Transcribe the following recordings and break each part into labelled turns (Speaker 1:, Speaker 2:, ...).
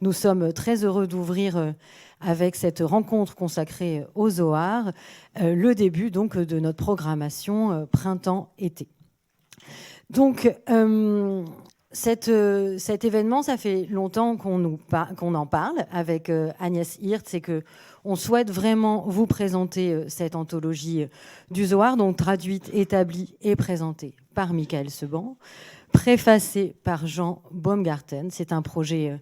Speaker 1: nous sommes très heureux d'ouvrir avec cette rencontre consacrée au Zohar, le début donc de notre programmation printemps-été. Donc, cet événement, ça fait longtemps qu'on en parle avec Agnès Hirtz et qu'on souhaite vraiment vous présenter cette anthologie du Zohar, donc traduite, établie et présentée par Michael Seban, préfacée par Jean Baumgarten. C'est un projet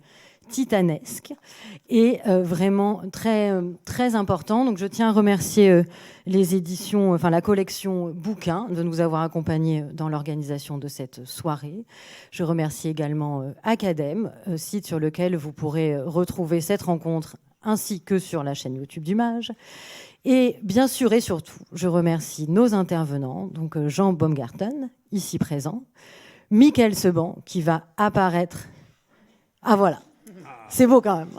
Speaker 1: titanesque et vraiment très, très important. Donc je tiens à remercier les éditions, enfin la collection Bouquins de nous avoir accompagnés dans l'organisation de cette soirée. Je remercie également Academ, site sur lequel vous pourrez retrouver cette rencontre ainsi que sur la chaîne YouTube du Mage. Et bien sûr et surtout, je remercie nos intervenants, donc Jean Baumgarten, ici présent, Michael Seban, qui va apparaître... Ah voilà, c'est beau quand même.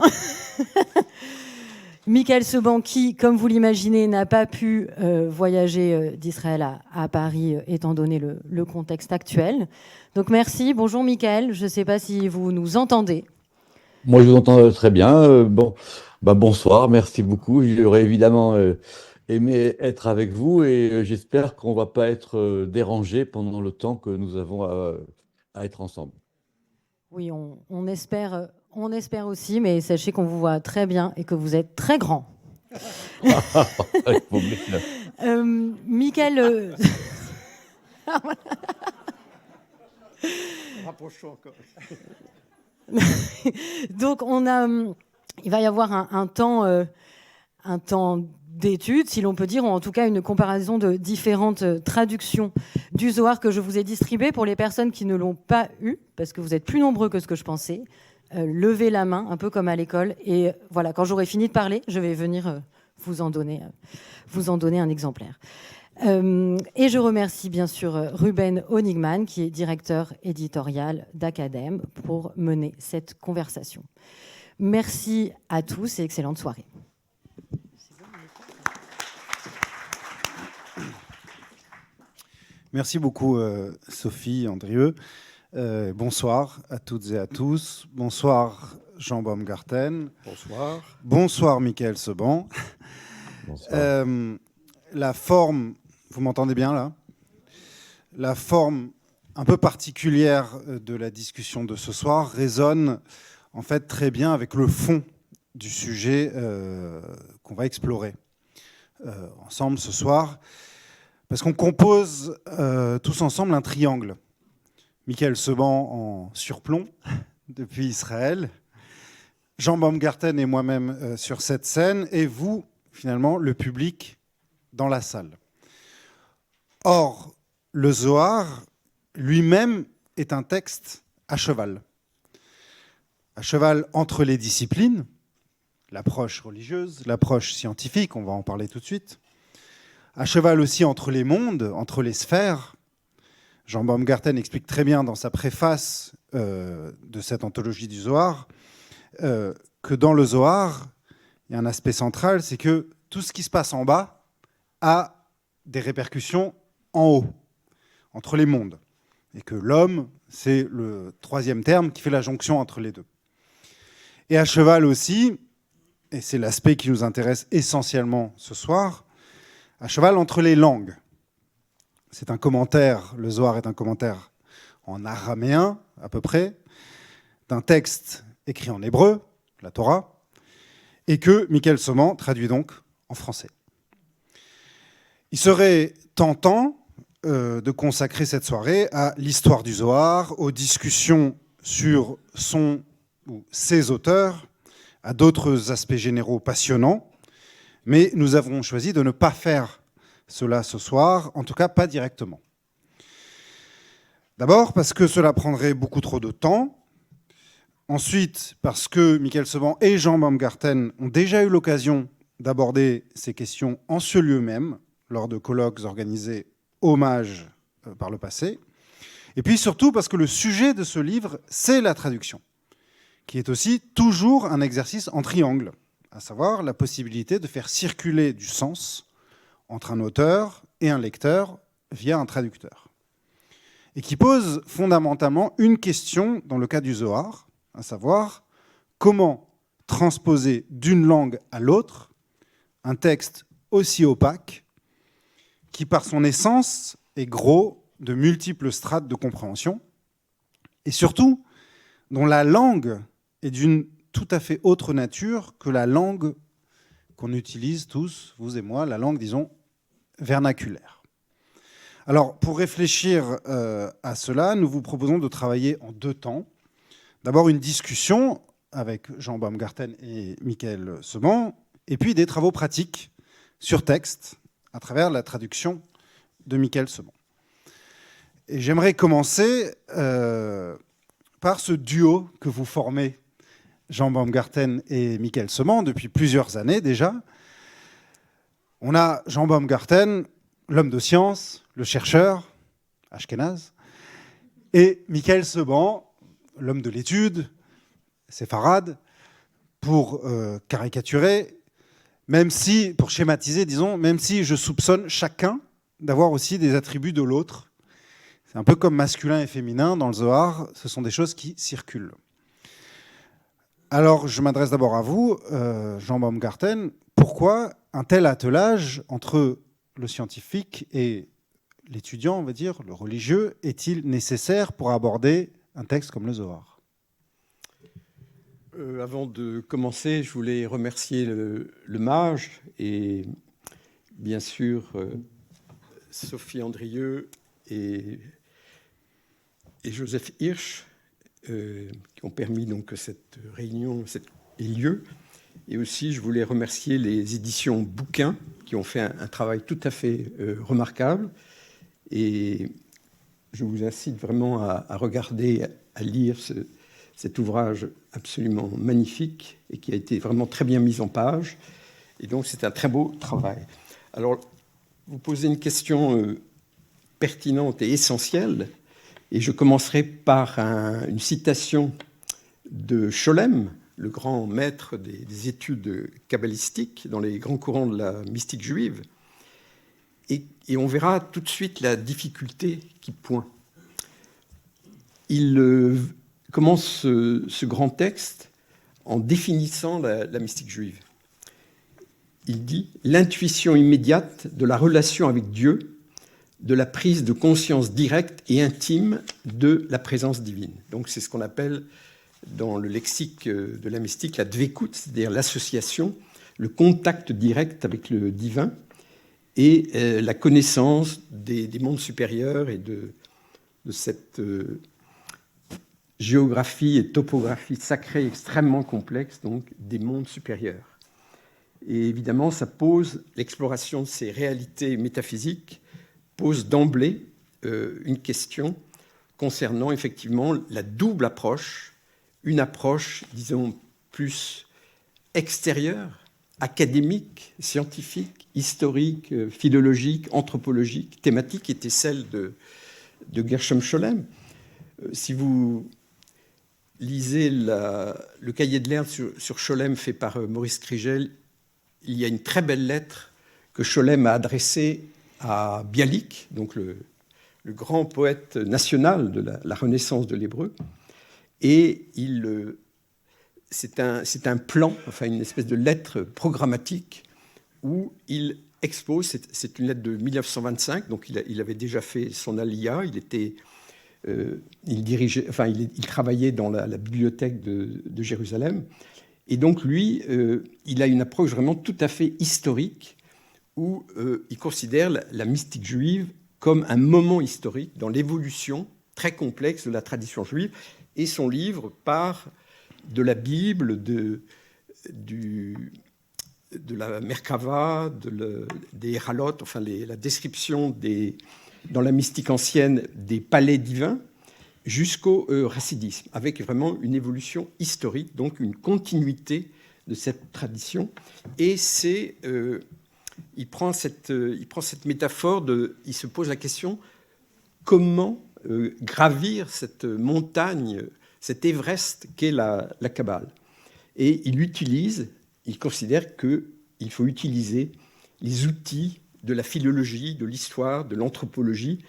Speaker 1: Michael Seban, qui, comme vous l'imaginez, n'a pas pu voyager d'Israël à Paris, étant donné le contexte actuel. Donc merci, bonjour Michael, je ne sais pas si vous nous entendez.
Speaker 2: Moi, je vous entends très bien. Bonsoir, merci beaucoup. J'aurais évidemment aimé être avec vous et j'espère qu'on ne va pas être dérangé pendant le temps que nous avons à être ensemble.
Speaker 1: Oui, on espère aussi, mais sachez qu'on vous voit très bien et que vous êtes très grand. Michael...
Speaker 3: Rapprochons encore.
Speaker 1: Donc, il va y avoir un temps d'étude, si l'on peut dire, ou en tout cas une comparaison de différentes traductions du Zohar que je vous ai distribué. Pour les personnes qui ne l'ont pas eu, parce que vous êtes plus nombreux que ce que je pensais, levez la main, un peu comme à l'école. Et voilà, quand j'aurai fini de parler, je vais venir vous en donner un exemplaire. Et je remercie bien sûr Ruben Honigman, qui est directeur éditorial d'Academ, pour mener cette conversation. Merci à tous et excellente soirée.
Speaker 3: Merci beaucoup Sophie, Andrieux. Bonsoir à toutes et à tous. Bonsoir Jean Baumgarten.
Speaker 4: Bonsoir.
Speaker 3: Bonsoir Michael Seban.
Speaker 2: Bonsoir.
Speaker 3: La forme, vous m'entendez bien là? La forme un peu particulière de la discussion de ce soir résonne en fait très bien avec le fond du sujet qu'on va explorer ensemble ce soir. Parce qu'on compose tous ensemble un triangle. Michael Seban en surplomb depuis Israël, Jean Baumgarten et moi-même sur cette scène, et vous, finalement, le public dans la salle. Or, le Zohar lui-même est un texte à cheval. À cheval entre les disciplines, l'approche religieuse, l'approche scientifique, on va en parler tout de suite, à cheval aussi entre les mondes, entre les sphères. Jean Baumgarten explique très bien dans sa préface de cette anthologie du Zohar que dans le Zohar, il y a un aspect central, c'est que tout ce qui se passe en bas a des répercussions en haut, entre les mondes. Et que l'homme, c'est le troisième terme qui fait la jonction entre les deux. Et à cheval aussi, et c'est l'aspect qui nous intéresse essentiellement ce soir, à cheval entre les langues. C'est un commentaire, le Zohar est un commentaire en araméen à peu près, d'un texte écrit en hébreu, la Torah, et que Michael Seban traduit donc en français. Il serait tentant de consacrer cette soirée à l'histoire du Zohar, aux discussions sur son ou ses auteurs, à d'autres aspects généraux passionnants, mais nous avons choisi de ne pas faire cela ce soir, en tout cas pas directement. D'abord parce que cela prendrait beaucoup trop de temps. Ensuite, parce que Michael Seban et Jean Baumgarten ont déjà eu l'occasion d'aborder ces questions en ce lieu même, lors de colloques organisés hommage par le passé. Et puis surtout parce que le sujet de ce livre, c'est la traduction, qui est aussi toujours un exercice en triangle, à savoir la possibilité de faire circuler du sens entre un auteur et un lecteur via un traducteur. Et qui pose fondamentalement une question dans le cas du Zohar, à savoir comment transposer d'une langue à l'autre un texte aussi opaque qui, par son essence, est gros de multiples strates de compréhension et surtout dont la langue est d'une tout à fait autre nature que la langue qu'on utilise tous, vous et moi, la langue, disons, vernaculaire. Alors, pour réfléchir à cela, nous vous proposons de travailler en 2 temps. D'abord, une discussion avec Jean Baumgarten et Michael Seban, et puis des travaux pratiques sur texte à travers la traduction de Michael Seban. Et j'aimerais commencer par ce duo que vous formez, Jean Baumgarten et Michael Seban, depuis plusieurs années déjà. On a Jean Baumgarten, l'homme de science, le chercheur, Ashkenaz, et Michael Seban, l'homme de l'étude, séfarade, pour caricaturer, même si, pour schématiser, disons, même si je soupçonne chacun d'avoir aussi des attributs de l'autre. C'est un peu comme masculin et féminin dans le Zohar, ce sont des choses qui circulent. Alors, je m'adresse d'abord à vous, Jean Baumgarten. Pourquoi un tel attelage entre le scientifique et l'étudiant, on va dire, le religieux, est-il nécessaire pour aborder un texte comme le Zohar ?
Speaker 4: Avant de commencer, je voulais remercier le mage et bien sûr Sophie Andrieux et Joseph Hirsch qui ont permis donc que cette réunion ait lieu. Et aussi, je voulais remercier les éditions Bouquins qui ont fait un travail tout à fait remarquable. Et je vous incite vraiment à regarder, à lire cet ouvrage absolument magnifique et qui a été vraiment très bien mis en page. Et donc, c'est un très beau travail. Alors, vous posez une question pertinente et essentielle. Et je commencerai par une citation de Scholem, le grand maître des études kabbalistiques dans les grands courants de la mystique juive. Et on verra tout de suite la difficulté qui pointe. Il commence ce grand texte en définissant la mystique juive. Il dit « L'intuition immédiate de la relation avec Dieu, de la prise de conscience directe et intime de la présence divine. » Donc c'est ce qu'on appelle dans le lexique de la mystique la dvekout, c'est-à-dire l'association, le contact direct avec le divin et la connaissance des mondes supérieurs et de cette géographie et topographie sacrée extrêmement complexe, donc des mondes supérieurs. Et évidemment, ça pose l'exploration de ces réalités métaphysiques pose d'emblée une question concernant effectivement la double approche, une approche, disons, plus extérieure, académique, scientifique, historique, philologique, anthropologique, thématique, qui était celle de Gershom Scholem. Si vous lisez le cahier de l'Erde sur Scholem fait par Maurice Krigel, il y a une très belle lettre que Scholem a adressée à Bialik, donc le grand poète national de la Renaissance de l'hébreu. Et c'est un plan, enfin une espèce de lettre programmatique où il expose, c'est une lettre de 1925, donc il avait déjà fait son Aliyah, il travaillait dans la bibliothèque de Jérusalem. Et donc lui, il a une approche vraiment tout à fait historique où il considère la mystique juive comme un moment historique dans l'évolution très complexe de la tradition juive. Et son livre part de la Bible, de la Merkava, des Heralot, enfin la description dans la mystique ancienne des palais divins, jusqu'au racidisme, avec vraiment une évolution historique, donc une continuité de cette tradition. Et il prend cette métaphore, il se pose la question, comment gravir cette montagne, cet Everest qu'est la Kabbale. Et il considère qu'il faut utiliser les outils de la philologie, de l'histoire, de l'anthropologie,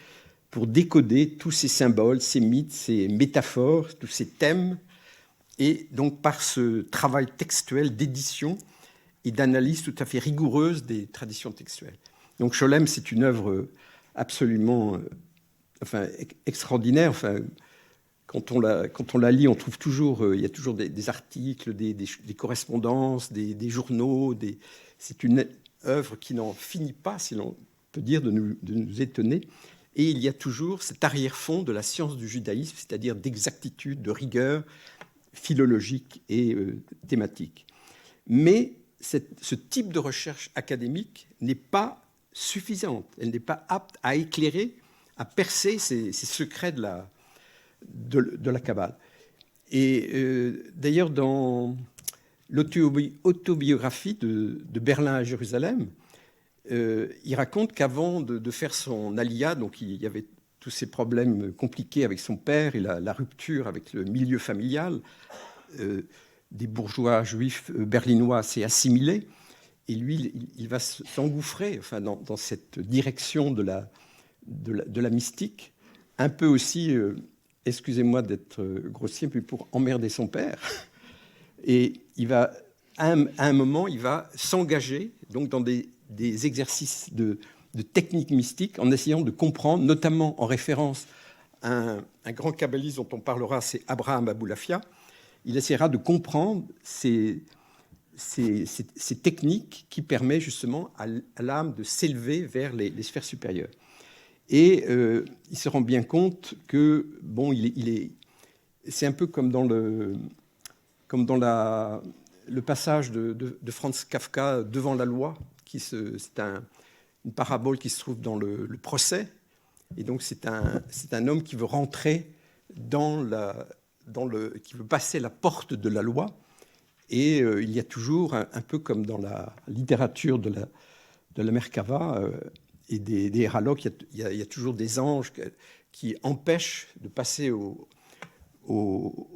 Speaker 4: pour décoder tous ces symboles, ces mythes, ces métaphores, tous ces thèmes, et donc par ce travail textuel d'édition et d'analyse tout à fait rigoureuse des traditions textuelles. Donc Scholem, c'est une œuvre absolument extraordinaire. Quand on la lit, on trouve toujours, il y a toujours des articles, des correspondances, des journaux. C'est une œuvre qui n'en finit pas, si l'on peut dire, de nous étonner. Et il y a toujours cet arrière-fond de la science du judaïsme, c'est-à-dire d'exactitude, de rigueur philologique et thématique. Mais ce type de recherche académique n'est pas suffisante. Elle n'est pas apte à éclairer, à percer ces secrets de la Kabbale. Et d'ailleurs, dans l'autobiographie de Berlin à Jérusalem, il raconte qu'avant de faire son aliyah, donc il y avait tous ces problèmes compliqués avec son père et la rupture avec le milieu familial, des bourgeois juifs berlinois assez assimilés, et lui, il va s'engouffrer dans cette direction de la mystique, un peu aussi, excusez-moi d'être grossier, puis pour emmerder son père. Et à un moment, il va s'engager donc dans des exercices de technique mystique en essayant de comprendre, notamment en référence à un grand kabbaliste dont on parlera, c'est Abraham Aboulafia. Il essaiera de comprendre ces techniques qui permettent justement à l'âme de s'élever vers les sphères supérieures. Et il se rend bien compte que, bon, c'est un peu comme dans le passage de Franz Kafka devant la loi, c'est une parabole qui se trouve dans le procès. Et donc c'est un homme qui veut rentrer qui veut passer la porte de la loi. Et il y a toujours, un peu comme dans la littérature de la Merkava et des Héraloques, il y a toujours des anges qui empêchent de passer au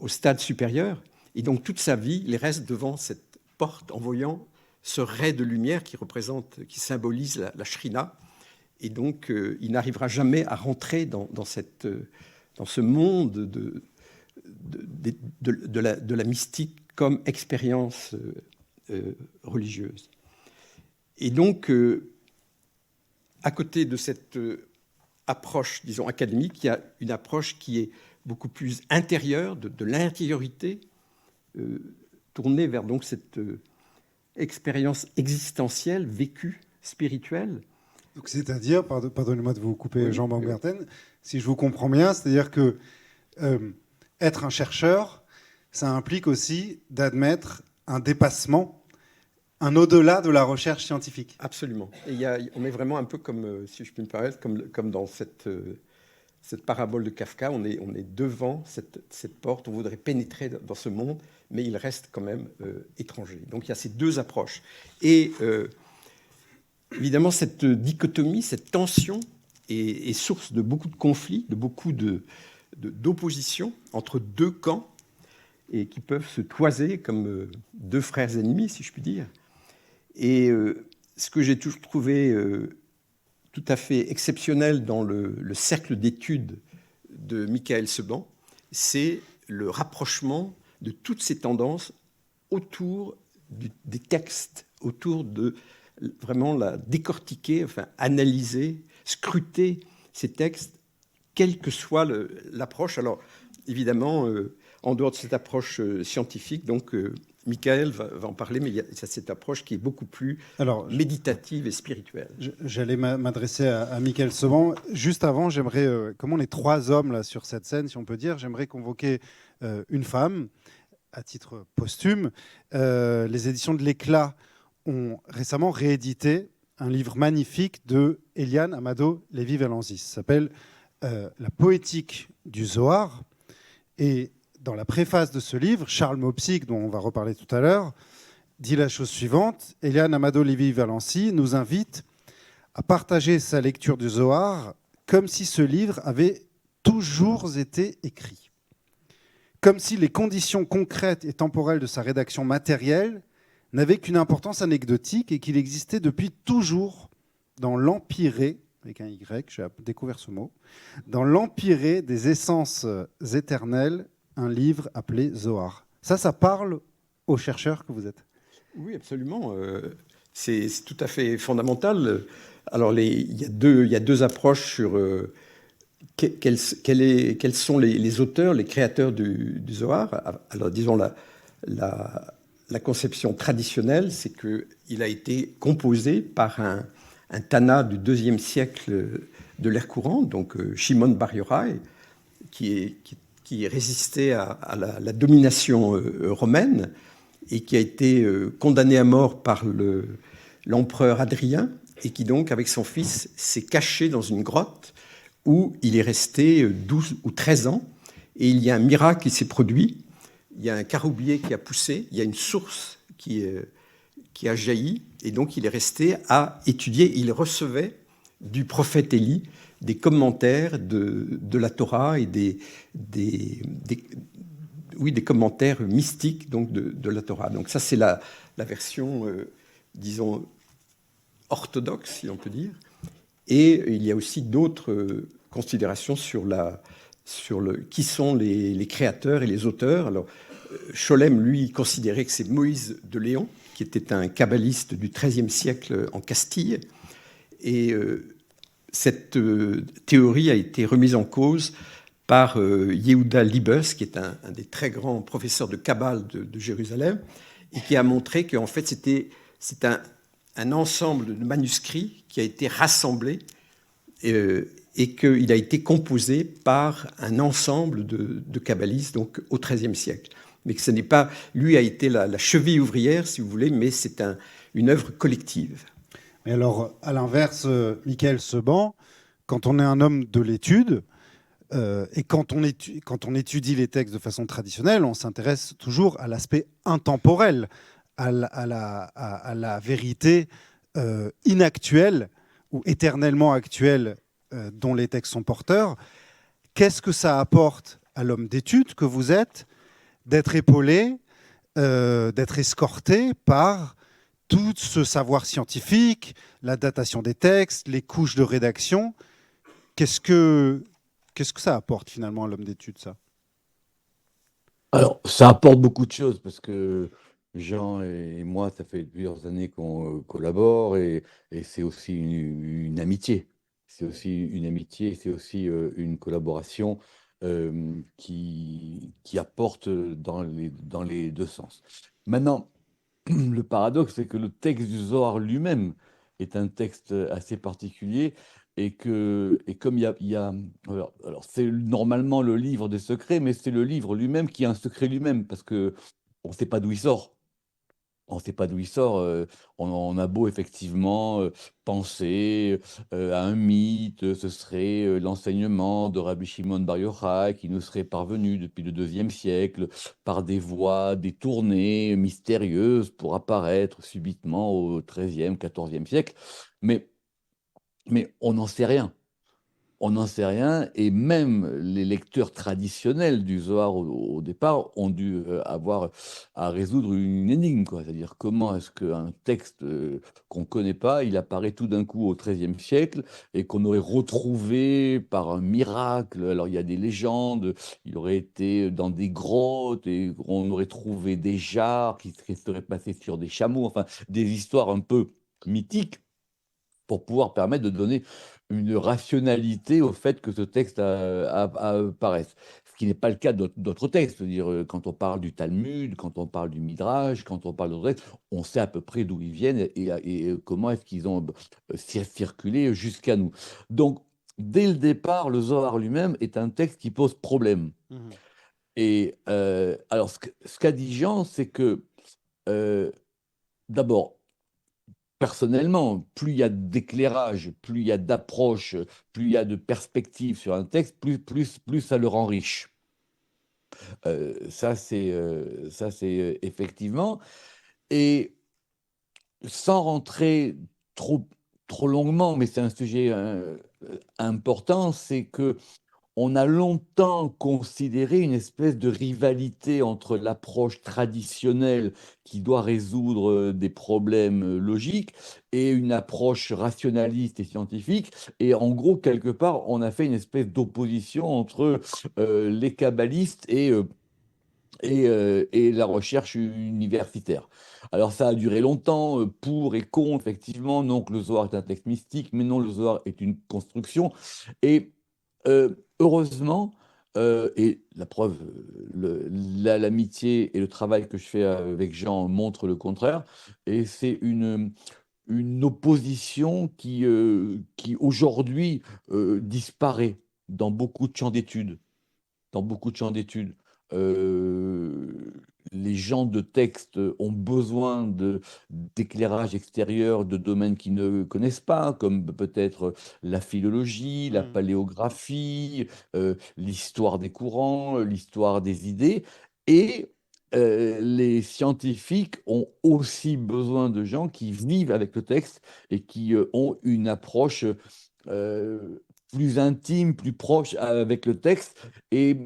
Speaker 4: stade supérieur. Et donc toute sa vie, il reste devant cette porte en voyant ce ray de lumière qui symbolise la Shrina. Et donc il n'arrivera jamais à rentrer dans ce monde de la mystique comme expérience religieuse. Et donc, à côté de cette approche, disons, académique, il y a une approche qui est beaucoup plus intérieure, de l'intériorité, tournée vers donc cette expérience existentielle, vécue, spirituelle.
Speaker 3: Donc, c'est-à-dire, pardonnez-moi de vous couper, oui, Jean Baumgarten, si je vous comprends bien, c'est-à-dire que être un chercheur, ça implique aussi d'admettre un dépassement, un au-delà de la recherche scientifique.
Speaker 4: Absolument. Et on est vraiment un peu comme, si je puis me permettre, comme dans cette parabole de Kafka, on est devant cette porte, on voudrait pénétrer dans ce monde, mais il reste quand même étranger. Donc il y a ces deux approches. Et évidemment, cette dichotomie, cette tension est source de beaucoup de conflits, de beaucoup d'opposition entre deux camps, et qui peuvent se toiser comme deux frères ennemis, si je puis dire. Et ce que j'ai toujours trouvé tout à fait exceptionnel dans le cercle d'études de Michael Seban, c'est le rapprochement de toutes ces tendances autour des textes, autour de vraiment la décortiquer, analyser, scruter ces textes, quelle que soit l'approche. Alors, évidemment, en dehors de cette approche scientifique, donc Michael va en parler, mais il y a cette approche qui est beaucoup plus méditative et spirituelle.
Speaker 3: J'allais m'adresser à Michael Seban. Juste avant, j'aimerais, comme on est trois hommes là, sur cette scène, si on peut dire, j'aimerais convoquer une femme, à titre posthume. Les éditions de l'Éclat ont récemment réédité un livre magnifique de Eliane Amado Lévy-Valensis. Ça s'appelle La poétique du Zohar. Et dans la préface de ce livre, Charles Mopsik, dont on va reparler tout à l'heure, dit la chose suivante. Eliane Amado Lévy-Valensis nous invite à partager sa lecture du Zohar comme si ce livre avait toujours été écrit. Comme si les conditions concrètes et temporelles de sa rédaction matérielle n'avaient qu'une importance anecdotique et qu'il existait depuis toujours dans l'empirée, avec un Y, j'ai découvert ce mot, dans l'empirée des essences éternelles, un livre appelé Zohar. Ça parle aux chercheurs que vous êtes?
Speaker 4: Oui, absolument. C'est tout à fait fondamental. Alors, il y a deux approches sur quels sont les auteurs, les créateurs du Zohar. Alors, disons, la conception traditionnelle, c'est qu'il a été composé par un Tana du IIe siècle de l'ère courante, donc Shimon Bar Yochai, qui résistait à la domination romaine et qui a été condamné à mort par l'empereur Adrien, et qui donc, avec son fils, s'est caché dans une grotte où il est resté 12 ou 13 ans. Et il y a un miracle qui s'est produit. Il y a un caroubier qui a poussé, il y a une source qui a jailli, et donc il est resté à étudier. Il recevait du prophète Élie des commentaires de la Torah et des commentaires mystiques donc de la Torah. Donc ça, c'est la version, disons, orthodoxe, si on peut dire. Et il y a aussi d'autres considérations sur qui sont les créateurs et les auteurs. Alors, Scholem, lui, considérait que c'est Moïse de Léon, qui était un kabbaliste du XIIIe siècle en Castille. Et cette théorie a été remise en cause par Yehuda Libes, qui est un des très grands professeurs de Kabbale de Jérusalem, et qui a montré qu'en fait, c'est un ensemble de manuscrits qui a été rassemblé et qu'il a été composé par un ensemble de kabbalistes donc au XIIIe siècle. Mais que ce n'est pas... Lui a été la cheville ouvrière, si vous voulez, mais c'est une œuvre collective.
Speaker 3: Mais alors, à l'inverse, Michael Seban, quand on est un homme de l'étude, et quand on étudie les textes de façon traditionnelle, on s'intéresse toujours à l'aspect intemporel, à la vérité inactuelle ou éternellement actuelle dont les textes sont porteurs. Qu'est-ce que ça apporte à l'homme d'étude que vous êtes d'être épaulé, d'être escorté par tout ce savoir scientifique, la datation des textes, les couches de rédaction? Qu'est-ce que ça apporte finalement à l'homme d'étude, ça?
Speaker 2: Alors, ça apporte beaucoup de choses parce que Jean et moi, ça fait plusieurs années qu'on collabore et c'est aussi une amitié. C'est aussi une amitié, c'est aussi une collaboration qui apporte dans les deux sens. Maintenant, le paradoxe, c'est que le texte du Zohar lui-même est un texte assez particulier et comme alors c'est normalement le livre des secrets, mais c'est le livre lui-même qui a un secret lui-même parce que on ne sait pas d'où il sort. On ne sait pas d'où il sort. On a beau effectivement penser à un mythe, ce serait l'enseignement de Rabbi Shimon Bar Yochai qui nous serait parvenu depuis le IIe siècle par des voies détournées, mystérieuses, pour apparaître subitement au XIIIe, XIVe siècle. Mais, mais on n'en sait rien. On n'en sait rien, et même les lecteurs traditionnels du Zohar au départ ont dû avoir à résoudre une énigme, quoi. C'est-à-dire comment est-ce qu'un texte qu'on ne connaît pas, il apparaît tout d'un coup au XIIIe siècle et qu'on aurait retrouvé par un miracle. Alors il y a des légendes, il aurait été dans des grottes et on aurait trouvé des jarres qui seraient passés sur des chameaux, enfin des histoires un peu mythiques pour pouvoir permettre de donner une rationalité au fait que ce texte apparaisse. Ce qui n'est pas le cas d'autres textes. C'est-à-dire, quand on parle du Talmud, quand on parle du Midrash, quand on parle d'autres textes, on sait à peu près d'où ils viennent et comment est-ce qu'ils ont circulé jusqu'à nous. Donc, dès le départ, le Zohar lui-même est un texte qui pose problème. Et alors, ce qu'a dit Jean, c'est que, d'abord, personnellement, plus il y a d'éclairage, plus il y a d'approche, plus il y a de perspective sur un texte, plus ça le rend riche. Ça, c'est effectivement. Et sans rentrer trop longuement, mais c'est un sujet important, c'est que on a longtemps considéré une espèce de rivalité entre l'approche traditionnelle qui doit résoudre des problèmes logiques et une approche rationaliste et scientifique. Et en gros, quelque part, on a fait une espèce d'opposition entre les kabbalistes et la recherche universitaire. Alors ça a duré longtemps, pour et contre, effectivement, non que le Zohar est un texte mystique, mais non, le Zohar est une construction. Et heureusement, et la preuve, l'amitié et le travail que je fais avec Jean montrent le contraire, et c'est une opposition qui aujourd'hui disparaît dans beaucoup de champs d'études. Dans beaucoup de champs d'études. Les gens de texte ont besoin d'éclairage extérieur de domaines qu'ils ne connaissent pas, comme peut-être la philologie, la paléographie, l'histoire des courants, l'histoire des idées. Et les scientifiques ont aussi besoin de gens qui vivent avec le texte et qui ont une approche plus intime, plus proche avec le texte. Et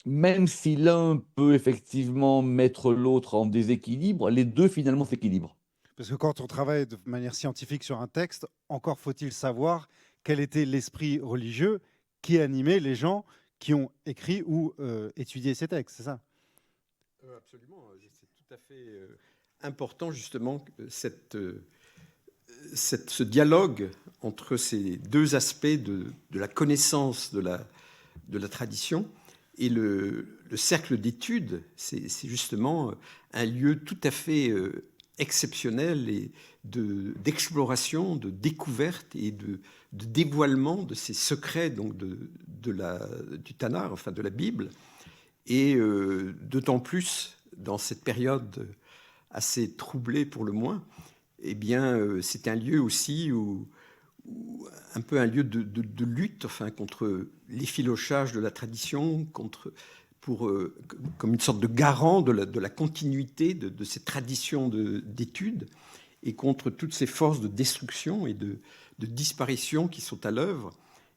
Speaker 2: même si l'un peut effectivement mettre l'autre en déséquilibre, les deux finalement s'équilibrent.
Speaker 3: Parce que quand on travaille de manière scientifique sur un texte, encore faut-il savoir quel était l'esprit religieux qui animait les gens qui ont écrit ou étudié ces textes, c'est ça?
Speaker 4: Absolument, c'est tout à fait important justement ce dialogue entre ces deux aspects de la connaissance de la tradition et le cercle d'études. C'est justement un lieu tout à fait exceptionnel et d'exploration, de découverte et de dévoilement de ces secrets donc du Tanakh, enfin de la Bible. Et d'autant plus dans cette période assez troublée pour le moins, eh bien, c'est un lieu aussi un peu un lieu de lutte, enfin, contre l'effilochage de la tradition, comme une sorte de garant de la continuité de ces traditions d'études, et contre toutes ces forces de destruction et de disparition qui sont à l'œuvre.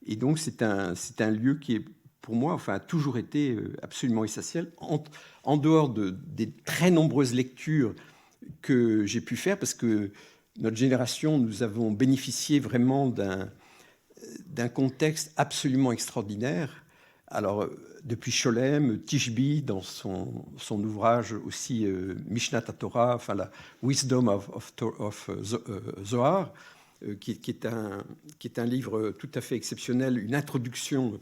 Speaker 4: Et donc, c'est un lieu qui est, pour moi, enfin, a toujours été absolument essentiel, en dehors des très nombreuses lectures que j'ai pu faire, parce que notre génération, nous avons bénéficié vraiment d'un contexte absolument extraordinaire. Alors, depuis Scholem, Tishby, dans son ouvrage aussi Mishnat Torah, enfin la Wisdom of Zohar, qui est un livre tout à fait exceptionnel, une introduction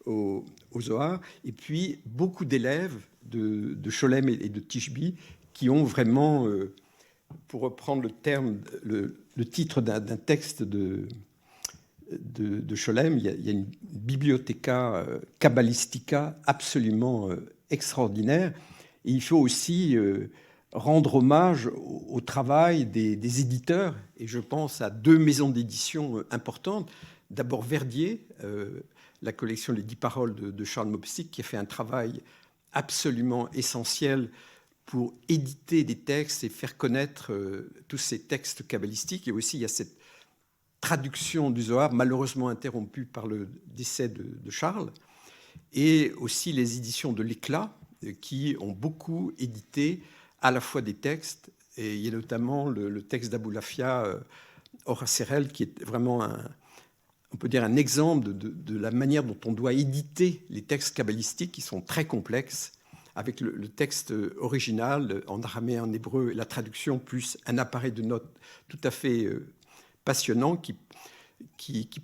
Speaker 4: au Zohar, et puis beaucoup d'élèves de Scholem et de Tishby qui ont vraiment, pour reprendre le titre d'un texte de Scholem, il y a une bibliothéca cabalistica absolument extraordinaire. Et il faut aussi rendre hommage au travail des éditeurs, et je pense à deux maisons d'édition importantes. D'abord Verdier, la collection Les 10 paroles de Charles Mopsic, qui a fait un travail absolument essentiel pour éditer des textes et faire connaître tous ces textes kabbalistiques. Et aussi, il y a cette traduction du Zohar, malheureusement interrompue par le décès de Charles, et aussi les éditions de l'Éclat, qui ont beaucoup édité à la fois des textes, et il y a notamment le texte d'Aboulafia, Oracerel, qui est vraiment on peut dire un exemple de la manière dont on doit éditer les textes kabbalistiques, qui sont très complexes, avec le texte original en araméen, en hébreu, et la traduction, plus un appareil de notes tout à fait passionnant qui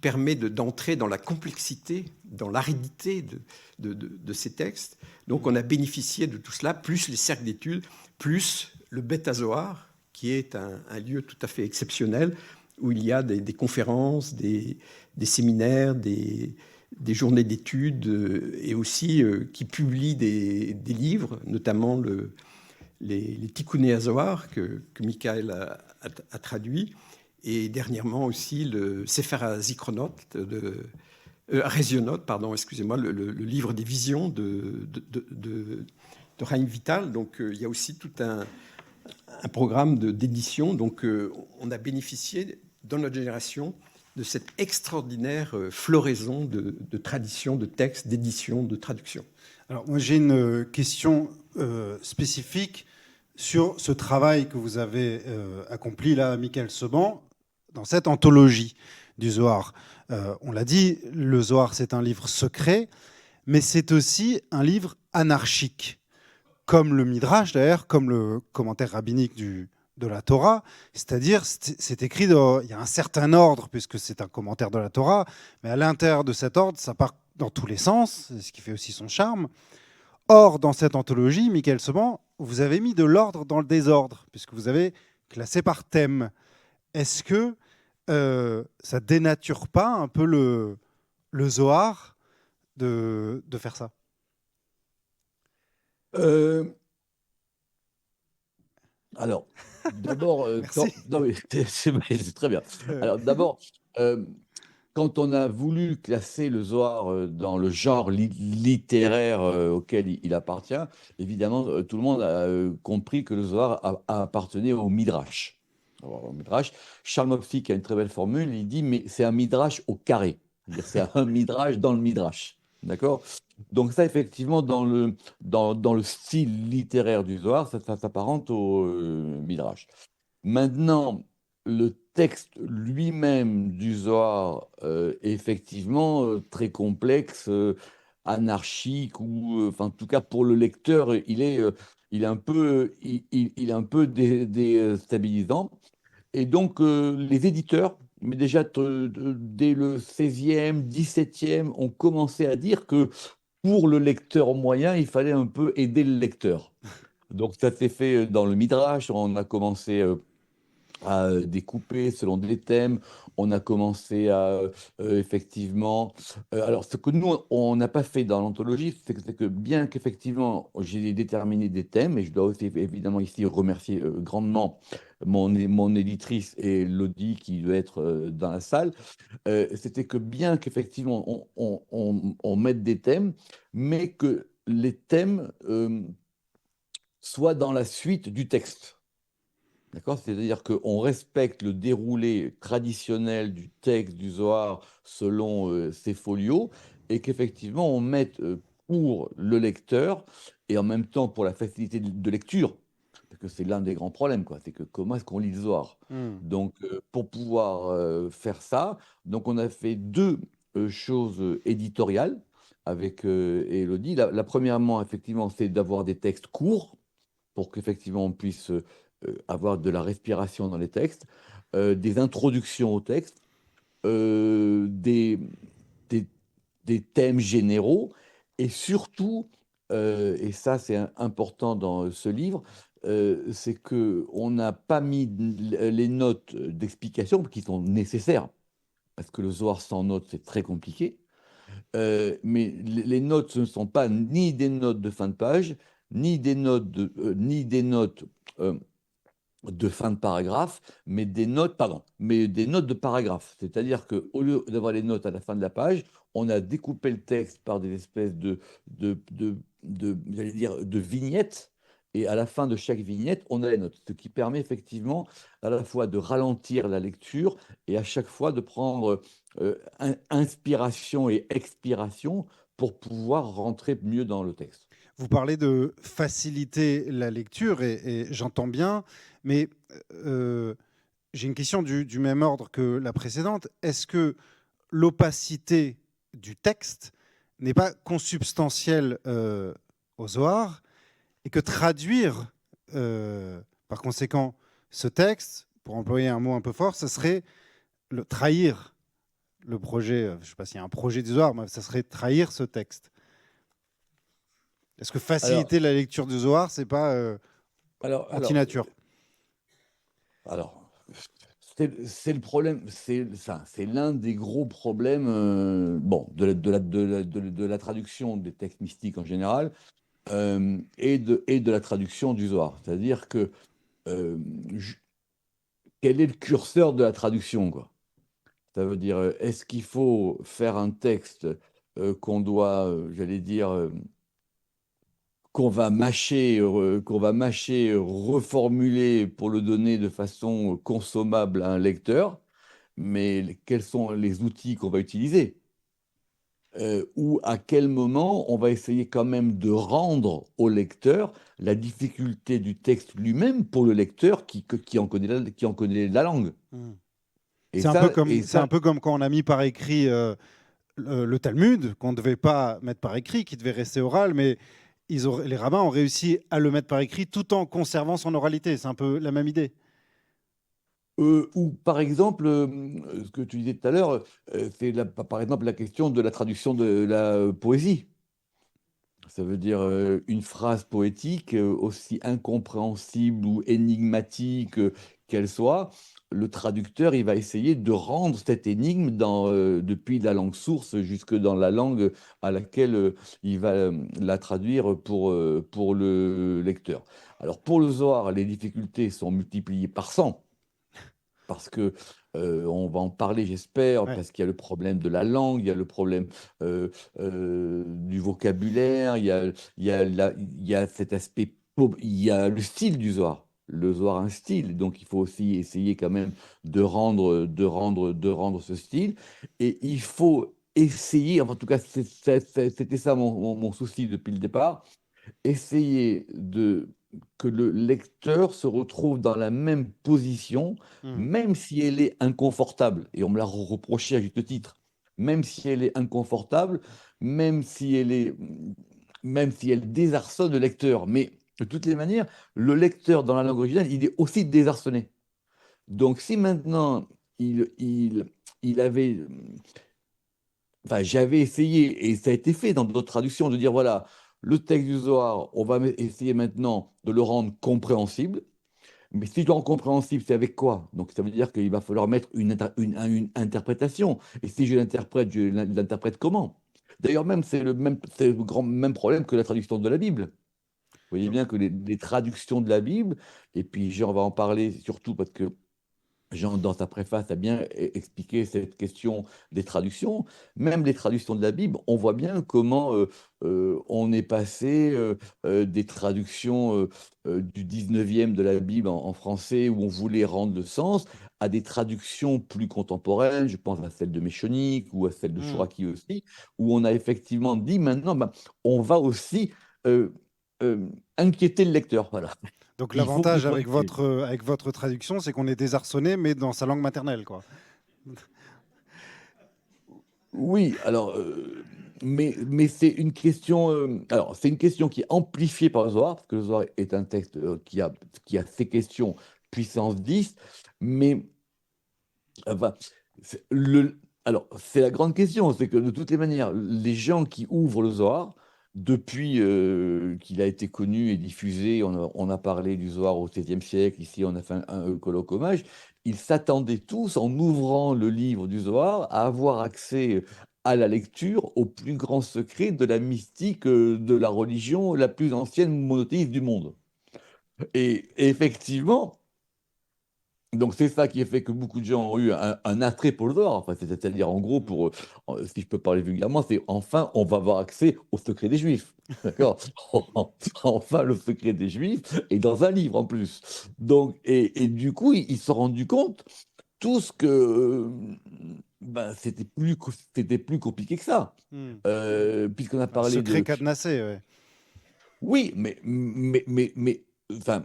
Speaker 4: permet d'entrer dans la complexité, dans l'aridité de ces textes. Donc on a bénéficié de tout cela, plus les cercles d'études, plus le Beth HaZohar, qui est un lieu tout à fait exceptionnel, où il y a des conférences, des séminaires, des journées d'études, et aussi qui publie des livres, notamment les Tikkuné HaZohar que Michael a traduit, et dernièrement aussi le Sefer HaZikronot, Rezionot, pardon, excusez-moi, le livre des visions de Chaim Vital. Donc il y a aussi tout un programme d'édition. Donc on a bénéficié dans notre génération de cette extraordinaire floraison de traditions, de textes, d'éditions, de traductions.
Speaker 3: Alors moi j'ai une question spécifique sur ce travail que vous avez accompli là, Michael Seban, dans cette anthologie du Zohar. On l'a dit, le Zohar c'est un livre secret, mais c'est aussi un livre anarchique. comme le Midrash d'ailleurs, comme le commentaire rabbinique de la Torah, c'est-à-dire c'est écrit, il y a un certain ordre puisque c'est un commentaire de la Torah, mais à l'intérieur de cet ordre, ça part dans tous les sens, c'est ce qui fait aussi son charme. Or, dans cette anthologie, Michael Seban, vous avez mis de l'ordre dans le désordre, puisque vous avez classé par thème. Est-ce que ça dénature pas un peu le Zohar de faire ça?
Speaker 2: Alors, d'abord,
Speaker 3: Merci.
Speaker 2: non, mais c'est très bien. Alors, d'abord, quand on a voulu classer le Zohar dans le genre littéraire auquel il appartient, évidemment, tout le monde a compris que le Zohar appartenait au Midrash. Alors, au Midrash, Charles Mopsy, qui a une très belle formule, il dit, mais c'est un Midrash au carré. C'est-à-dire, c'est un Midrash dans le Midrash. D'accord? Donc ça, effectivement, dans le style littéraire du Zohar, ça s'apparente au Midrash. Maintenant, le texte lui-même du Zohar est effectivement très complexe, anarchique, ou enfin, en tout cas pour le lecteur, il est un peu, il est un peu déstabilisant. Et donc, les éditeurs, mais déjà dès le 16e, 17e, ont commencé à dire que pour le lecteur moyen, il fallait un peu aider le lecteur. Donc, ça s'est fait dans le Midrash. On a commencé à découper selon des thèmes. On a commencé à effectivement. Alors, ce que nous, on n'a pas fait dans l'anthologie, c'est que bien qu'effectivement, j'ai déterminé des thèmes, et je dois aussi évidemment ici remercier grandement mon éditrice et Lodi qui doit être dans la salle, c'était que bien qu'effectivement, on mette des thèmes, mais que les thèmes soient dans la suite du texte. D'accord? C'est-à-dire qu'on respecte le déroulé traditionnel du texte du Zohar selon ses folios et qu'effectivement on mette pour le lecteur et en même temps pour la facilité de lecture, parce que c'est l'un des grands problèmes, quoi, c'est que comment est-ce qu'on lit le Zohar? Donc pour pouvoir faire ça, donc on a fait deux choses éditoriales avec Élodie. La premièrement, effectivement, c'est d'avoir des textes courts pour qu'effectivement on puisse avoir de la respiration dans les textes, des introductions au texte, des, des, des thèmes généraux, et surtout, et ça c'est important dans ce livre, c'est qu'on n'a pas mis les notes d'explication qui sont nécessaires, parce que le Zohar sans notes c'est très compliqué, mais les notes, ce ne sont pas ni des notes de fin de page, ni des notes de fin de paragraphe, mais des notes, pardon, mais des notes de paragraphe. C'est-à-dire qu'au lieu d'avoir les notes à la fin de la page, on a découpé le texte par des espèces j'allais dire, de vignettes. Et à la fin de chaque vignette, on a les notes, ce qui permet effectivement à la fois de ralentir la lecture et à chaque fois de prendre inspiration et expiration pour pouvoir rentrer mieux dans le texte.
Speaker 3: Vous parlez de faciliter la lecture et j'entends bien, mais j'ai une question du même ordre que la précédente. Est-ce que l'opacité du texte n'est pas consubstantielle au Zohar et que traduire par conséquent ce texte, pour employer un mot un peu fort, ça serait trahir le projet, je ne sais pas s'il y a un projet du Zohar, mais ça serait trahir ce texte. Est-ce que faciliter la lecture du Zohar, c'est pas anti-nature?
Speaker 2: Alors, c'est le problème, c'est ça, c'est l'un des gros problèmes bon, de la traduction des textes mystiques en général et de la traduction du Zohar. C'est-à-dire que quel est le curseur de la traduction, quoi? Ça veut dire, est-ce qu'il faut faire un texte qu'on doit, j'allais dire, qu'on va mâcher, reformuler pour le donner de façon consommable à un lecteur, mais quels sont les outils qu'on va utiliser? Ou à quel moment on va essayer quand même de rendre au lecteur la difficulté du texte lui-même pour le lecteur qui en connaît la langue. Et
Speaker 3: C'est
Speaker 2: ça,
Speaker 3: un peu comme quand on a mis par écrit le Talmud, qu'on ne devait pas mettre par écrit, qui devait rester oral, mais les rabbins ont réussi à le mettre par écrit tout en conservant son oralité. C'est un peu la même idée.
Speaker 2: Ou par exemple, ce que tu disais tout à l'heure, c'est par exemple la question de la traduction de la poésie. Ça veut dire une phrase poétique, aussi incompréhensible ou énigmatique qu'elle soit, le traducteur, il va essayer de rendre cette énigme depuis la langue source jusque dans la langue à laquelle il va la traduire pour le lecteur. Alors pour le Zohar, les difficultés sont multipliées par 100 parce que on va en parler, j'espère,
Speaker 3: Ouais.
Speaker 2: parce qu'il y a le problème de la langue, il y a le problème du vocabulaire, il y a cet aspect, il y a le style du Zohar. Le Zohar a un style, donc il faut aussi essayer quand même de rendre ce style. Et il faut essayer, enfin, en tout cas, c'était ça mon souci depuis le départ, essayer que le lecteur se retrouve dans la même position,
Speaker 3: Hmm.
Speaker 2: même si elle est inconfortable, et on me l'a reproché à juste titre, même si elle est inconfortable, même si elle est, même si elle désarçonne le lecteur. Mais de toutes les manières, le lecteur dans la langue originale, il est aussi désarçonné. Donc si maintenant il avait enfin, j'avais essayé, et ça a été fait dans d'autres traductions, de dire, voilà, le texte du Zohar, on va essayer maintenant de le rendre compréhensible. Mais si je le rends compréhensible, c'est avec quoi? Donc ça veut dire qu'il va falloir mettre une interprétation. Et si je l'interprète, je l'interprète comment? D'ailleurs, même, c'est le même problème que la traduction de la Bible. Vous voyez bien que les traductions de la Bible, et puis Jean va en parler surtout parce que Jean, dans sa préface, a bien expliqué cette question des traductions. Même les traductions de la Bible, on voit bien comment on est passé des traductions du 19e de la Bible en français, où on voulait rendre le sens, à des traductions plus contemporaines, je pense à celle de Méchonique ou à celle de
Speaker 3: Hmm.
Speaker 2: Chouraki aussi, où on a effectivement dit maintenant, ben, on va aussi euh, inquiéter le lecteur. Voilà.
Speaker 3: Donc
Speaker 2: Il faut qu'il
Speaker 3: l'avantage
Speaker 2: soit inquiet.
Speaker 3: avec votre traduction, c'est qu'on est désarçonné, mais dans sa langue maternelle, quoi.
Speaker 2: Oui, alors, mais c'est une question. Alors, c'est une question qui est amplifiée par le Zohar, parce que le Zohar est un texte qui a ses questions puissance 10, mais enfin, alors, c'est la grande question, c'est que de toutes les manières, les gens qui ouvrent le Zohar, depuis qu'il a été connu et diffusé, on a parlé du Zohar au XVIe siècle, ici on a fait un colloque hommage, ils s'attendaient tous, en ouvrant le livre du Zohar, à avoir accès à la lecture, au plus grand secret de la mystique de la religion la plus ancienne monothéiste du monde. Et effectivement, donc c'est ça qui a fait que beaucoup de gens ont eu un attrait pour le Zohar. Enfin, c'est-à-dire en gros, si je peux parler vulgairement, c'est enfin on va avoir accès au secret des Juifs. D'accord? Enfin le secret des Juifs et dans un livre en plus. Donc et du coup ils se sont rendus compte tous que ben, c'était plus compliqué que ça.
Speaker 3: Hmm.
Speaker 2: Puisqu'on a
Speaker 3: Un
Speaker 2: parlé
Speaker 3: secret
Speaker 2: de
Speaker 3: cadenassé, ouais.
Speaker 2: oui, enfin,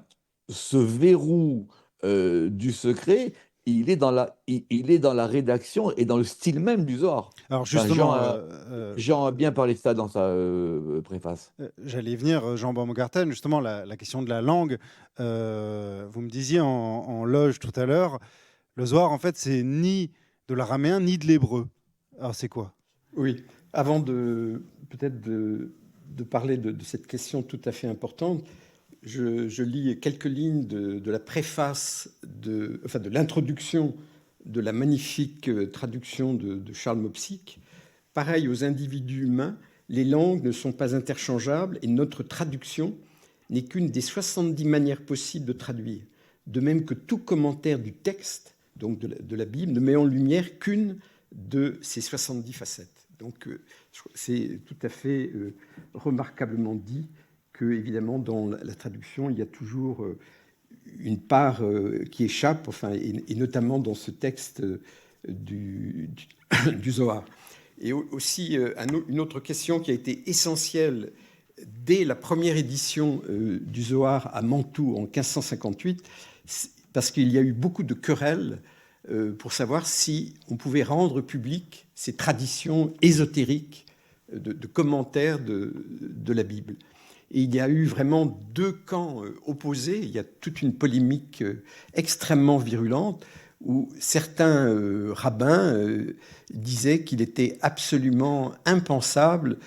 Speaker 2: ce verrou du secret, il est dans la rédaction et dans le style même du Zohar.
Speaker 3: Alors
Speaker 2: Enfin, Jean
Speaker 3: justement,
Speaker 2: a, Jean a bien parlé de ça dans sa préface.
Speaker 3: j'allais y venir, Jean Baumgarten, justement, la question de la langue. Vous me disiez en loge tout à l'heure, le Zohar, en fait, c'est ni de l'araméen ni de l'hébreu. Alors c'est quoi?
Speaker 4: Oui, avant peut-être de parler de cette question tout à fait importante, je lis quelques lignes de la préface, enfin de l'introduction de la magnifique traduction de Charles Mopsic. Pareil aux individus humains, les langues ne sont pas interchangeables et notre traduction n'est qu'une des 70 manières possibles de traduire. De même que tout commentaire du texte, donc de la Bible, ne met en lumière qu'une de ces 70 facettes. Donc c'est tout à fait remarquablement dit que, évidemment, dans la traduction, il y a toujours une part qui échappe, enfin, et notamment dans ce texte du Zohar. Et aussi, une autre question qui a été essentielle dès la première édition du Zohar à Mantoue en 1558, parce qu'il y a eu beaucoup de querelles pour savoir si on pouvait rendre public ces traditions ésotériques de commentaires de la Bible. Et il y a eu vraiment deux camps opposés. Il y a toute une polémique extrêmement virulente où certains rabbins disaient qu'il était absolument impensable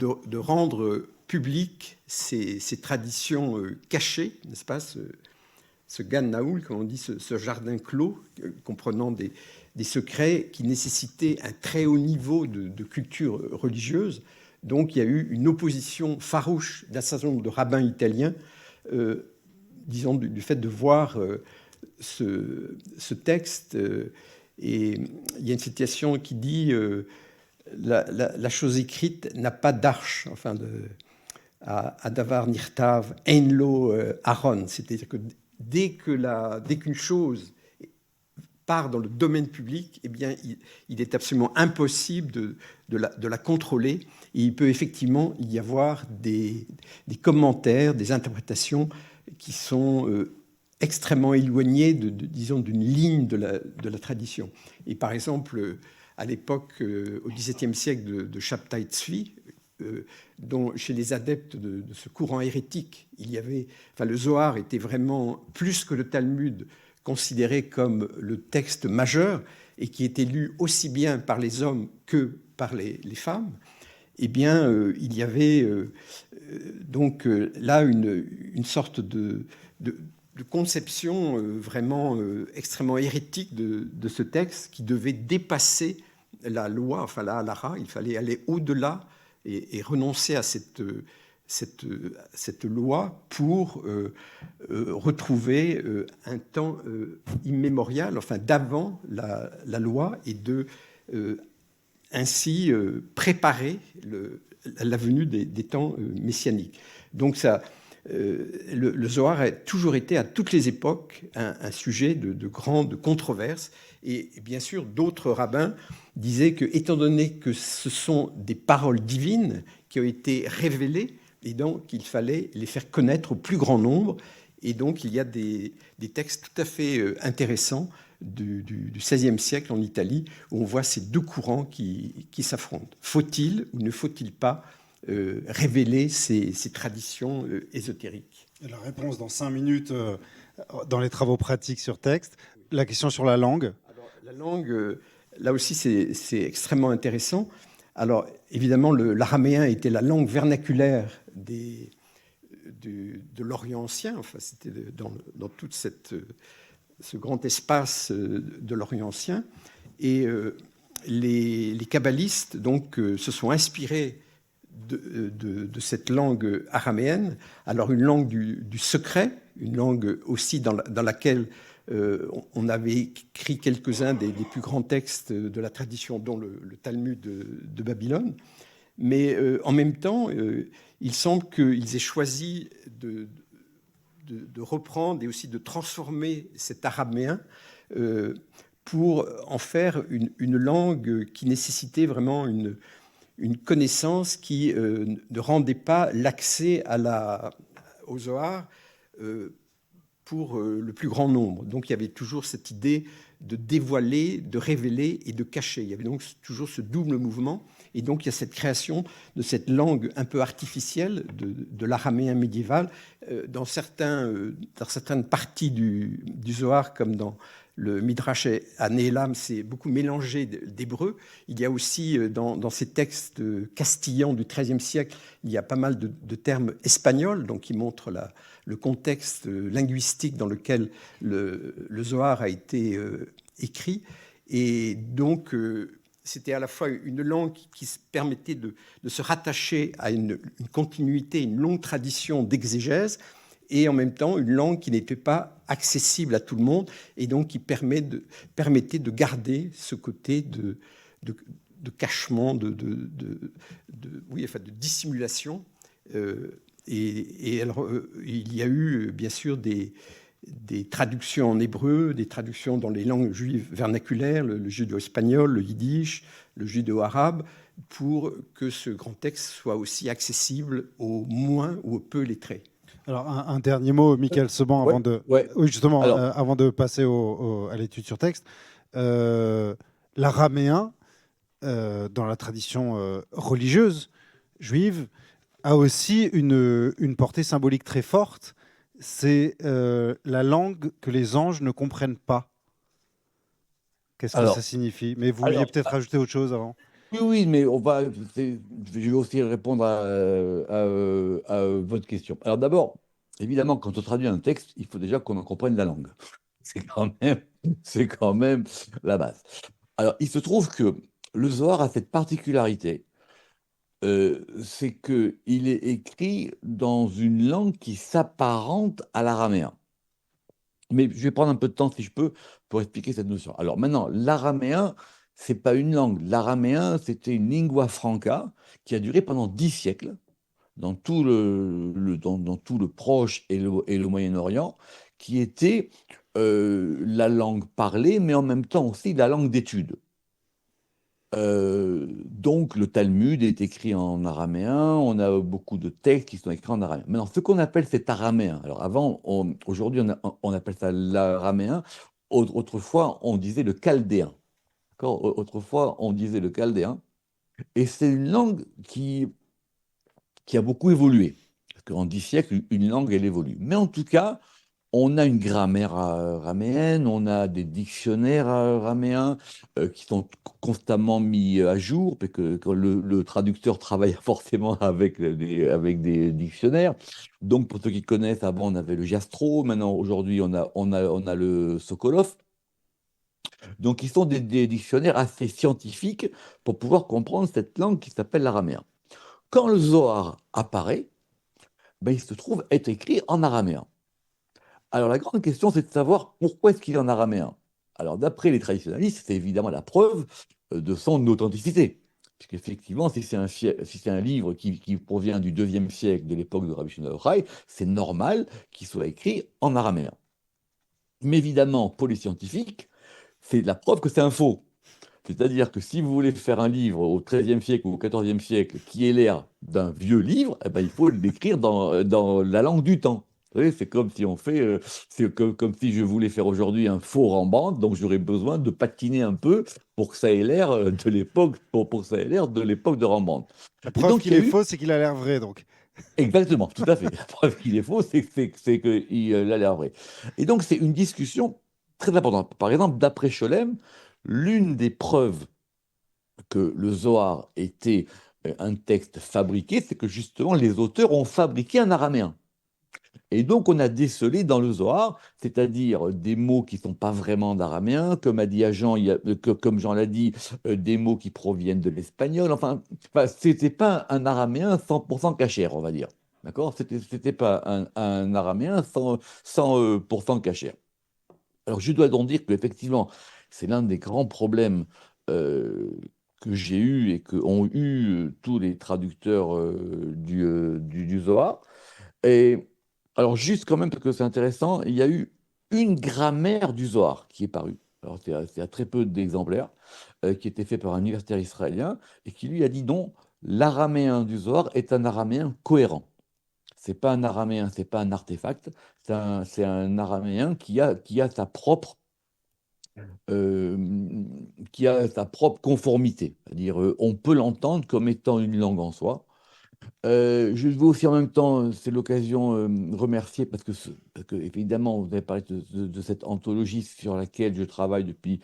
Speaker 4: de rendre publiques ces traditions cachées, n'est-ce pas, ce Gan Naoul, comme on dit, ce jardin clos, comprenant des secrets qui nécessitaient un très haut niveau de culture religieuse. Donc il y a eu une opposition farouche d'un certain nombre de rabbins italiens, disons, du fait de voir ce texte. Et il y a une citation qui dit la chose écrite n'a pas d'arche, enfin, à Davar Nirtav, Einlo Aaron. C'est-à-dire que dès qu'une chose part dans le domaine public, eh bien, il est absolument impossible de la contrôler. Et il peut effectivement y avoir des commentaires, des interprétations qui sont extrêmement éloignées, disons, d'une ligne de la tradition. Et par exemple, à l'époque, au XVIIe siècle de Shabtai Tzvi, dont chez les adeptes de ce courant hérétique, le Zohar était vraiment, plus que le Talmud, considéré comme le texte majeur et qui était lu aussi bien par les hommes que par les femmes. Eh bien, il y avait donc là une sorte de conception vraiment extrêmement hérétique de ce texte qui devait dépasser la loi, enfin la halakha. Il fallait aller au-delà et renoncer à cette loi pour retrouver un temps immémorial, enfin d'avant la loi, et de ainsi préparer la venue des temps messianiques. Donc ça, le Zohar a toujours été à toutes les époques un sujet de grande controverse. Et bien sûr, d'autres rabbins disaient que, étant donné que ce sont des paroles divines qui ont été révélées, et donc il fallait les faire connaître au plus grand nombre. Et donc il y a des textes tout à fait intéressants du XVIe siècle en Italie, où on voit ces deux courants qui s'affrontent. Faut-il ou ne faut-il pas révéler ces traditions ésotériques?
Speaker 3: Et la réponse dans 5 minutes dans les travaux pratiques sur texte. La question sur la langue.
Speaker 4: Alors, la langue, là aussi, c'est extrêmement intéressant. Alors, évidemment, l'araméen était la langue vernaculaire de l'Orient ancien. Enfin, c'était dans tout ce grand espace de l'Orient ancien. Et les kabbalistes donc, se sont inspirés de cette langue araméenne. Alors, une langue du secret, une langue aussi dans laquelle on avait écrit quelques-uns des plus grands textes de la tradition, dont le Talmud de Babylone. Mais en même temps, il semble qu'ils aient choisi de reprendre et aussi de transformer cet araméen pour en faire une langue qui nécessitait vraiment une connaissance qui ne rendait pas l'accès au Zohar pour le plus grand nombre. Donc il y avait toujours cette idée de dévoiler, de révéler et de cacher. Il y avait donc toujours ce double mouvement. Et donc il y a cette création de cette langue un peu artificielle de l'araméen médiéval. Dans certaines parties du Zohar, comme dans le Midrash à Néhélam, c'est beaucoup mélangé d'hébreu. Il y a aussi dans ces textes castillans du XIIIe siècle, il y a pas mal de termes espagnols, donc qui montrent le contexte linguistique dans lequel le Zohar a été écrit. Et donc, c'était à la fois une langue qui permettait de se rattacher à une continuité, une longue tradition d'exégèse, et en même temps une langue qui n'était pas accessible à tout le monde, et donc qui permettait de garder ce côté de cachement, de dissimulation. Et alors, il y a eu bien sûr des traductions en hébreu, des traductions dans les langues juives vernaculaires, le judéo-espagnol, le yiddish, le judéo-arabe, pour que ce grand texte soit aussi accessible aux moins ou aux peu lettrés.
Speaker 3: Alors, un dernier mot, Michael Seban, avant de passer à l'étude sur texte. L'araméen, dans la tradition religieuse juive, a aussi une portée symbolique très forte. C'est la langue que les anges ne comprennent pas. Qu'est-ce que ça
Speaker 2: Alors,
Speaker 3: signifie? Mais vous vouliez
Speaker 2: alors,
Speaker 3: peut-être rajouter autre chose avant.
Speaker 2: oui, oui, mais je vais aussi répondre à votre question. Alors d'abord, évidemment, quand on traduit un texte, il faut déjà qu'on en comprenne la langue. C'est quand même, c'est quand même la base. Alors, il se trouve que le Zohar a cette particularité, c'est qu'il est écrit dans une langue qui s'apparente à l'araméen. Mais je vais prendre un peu de temps, si je peux, pour expliquer cette notion. Alors maintenant, l'araméen, c'est pas une langue. L'araméen, c'était une lingua franca qui a duré pendant 10 siècles dans dans tout le Proche et le Moyen-Orient, qui était la langue parlée, mais en même temps aussi la langue d'étude. Donc, le Talmud est écrit en araméen, on a beaucoup de textes qui sont écrits en araméen. Maintenant, ce qu'on appelle cet araméen, alors avant, aujourd'hui, on appelle ça l'araméen, autrefois, on disait le chaldéen. D'accord. Autrefois, on disait le chaldéen, et c'est une langue qui a beaucoup évolué. Parce qu'en 10 siècles, une langue, elle évolue. Mais en tout cas, on a une grammaire araméenne, on a des dictionnaires araméens qui sont constamment mis à jour, parce que le traducteur travaille forcément avec des dictionnaires. Donc, pour ceux qui connaissent, avant, on avait le Jastro, maintenant, aujourd'hui, on a le Sokolov. Donc, ils sont des dictionnaires assez scientifiques pour pouvoir comprendre cette langue qui s'appelle l'araméen. Quand le Zohar apparaît, ben, il se trouve être écrit en araméen. Alors la grande question, c'est de savoir pourquoi est-ce qu'il est en araméen. Alors d'après les traditionalistes, c'est évidemment la preuve de son authenticité. Puisqu'effectivement, si c'est un livre qui provient du deuxième siècle, de l'époque de Rabbi Shimon bar Yochai, c'est normal qu'il soit écrit en araméen. Mais évidemment, pour les scientifiques, c'est la preuve que c'est un faux. C'est-à-dire que si vous voulez faire un livre au XIIIe siècle ou au XIVe siècle qui ait l'air d'un vieux livre, eh ben, il faut l'écrire dans la langue du temps. Vous savez, c'est comme si on fait, comme si je voulais faire aujourd'hui un faux Rembrandt, donc j'aurais besoin de patiner un peu pour que ça ait l'air de l'époque, pour que ça ait l'air de l'époque de Rembrandt.
Speaker 3: La
Speaker 2: Et
Speaker 3: preuve
Speaker 2: donc il
Speaker 3: qu'il
Speaker 2: y a
Speaker 3: est
Speaker 2: eu
Speaker 3: faux, c'est qu'il a l'air vrai, donc.
Speaker 2: exactement, tout à fait. La preuve qu'il est faux, c'est qu'il a l'air vrai. Et donc c'est une discussion très importante. Par exemple, d'après Scholem, l'une des preuves que le Zohar était un texte fabriqué, c'est que justement les auteurs ont fabriqué un araméen. Et donc on a décelé dans le Zohar, c'est-à-dire des mots qui ne sont pas vraiment d'araméen, comme a dit Jean, comme Jean l'a dit, des mots qui proviennent de l'espagnol. Enfin, c'était pas un araméen 100% cachère, on va dire. D'accord? C'était pas un araméen 100% cachère. Alors, je dois donc dire qu'effectivement, c'est l'un des grands problèmes euh, que j'ai eu et qu'ont eu tous les traducteurs du Zohar. Et alors, juste quand même, parce que c'est intéressant, il y a eu une grammaire du Zohar qui est parue. Alors, c'est à très peu d'exemplaires, qui était fait par un universitaire israélien et qui lui a dit non, l'araméen du Zohar est un araméen cohérent. C'est pas un araméen, c'est pas un artefact, c'est un araméen euh, qui a sa propre conformité. C'est-à-dire, on peut l'entendre comme étant une langue en soi. Je veux aussi en même temps, c'est l'occasion, remercier parce que, évidemment, vous avez parlé de cette anthologie sur laquelle je travaille depuis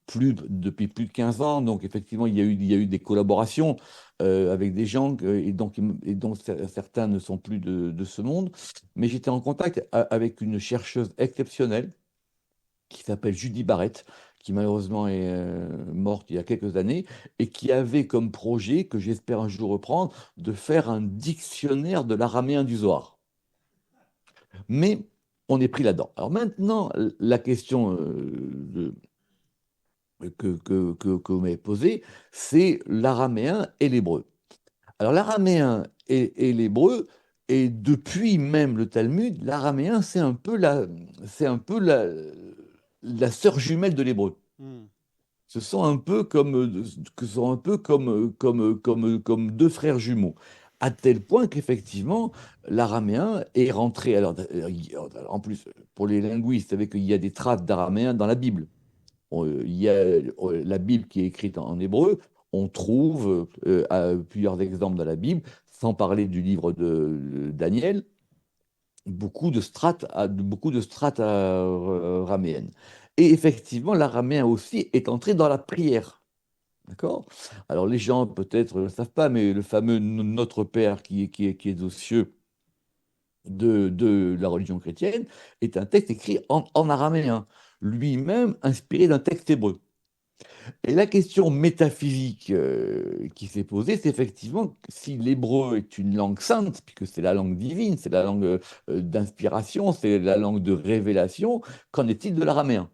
Speaker 2: plus de 15 ans. Donc, effectivement, il y a eu des collaborations avec des gens et donc certains ne sont plus de ce monde. Mais j'étais en contact avec une chercheuse exceptionnelle qui s'appelle Judy Barrett, qui malheureusement est morte il y a quelques années, et qui avait comme projet, que j'espère un jour reprendre, de faire un dictionnaire de l'araméen du Zohar. Mais on est pris là-dedans. Alors maintenant, la question que vous m'avez posée, c'est l'araméen et l'hébreu. Alors l'araméen et l'hébreu, et depuis même le Talmud, l'araméen, c'est un peu la sœur jumelle de l'hébreu.
Speaker 3: Hmm.
Speaker 2: Ce sont un peu comme deux frères jumeaux. À tel point qu'effectivement, l'araméen est rentré. Alors, en plus, pour les linguistes, vous savez qu'il y a des traces d'araméen dans la Bible. Il y a la Bible qui est écrite en hébreu. on trouve plusieurs exemples dans la Bible, sans parler du livre de Daniel, beaucoup de strates araméennes. Et effectivement, l'araméen aussi est entré dans la prière. D'accord? Alors les gens peut-être ne le savent pas, mais le fameux Notre Père qui est aux cieux de la religion chrétienne est un texte écrit en araméen, lui-même inspiré d'un texte hébreu. Et la question métaphysique qui s'est posée, c'est effectivement si l'hébreu est une langue sainte, puisque c'est la langue divine, c'est la langue d'inspiration, c'est la langue de révélation, qu'en est-il de l'araméen?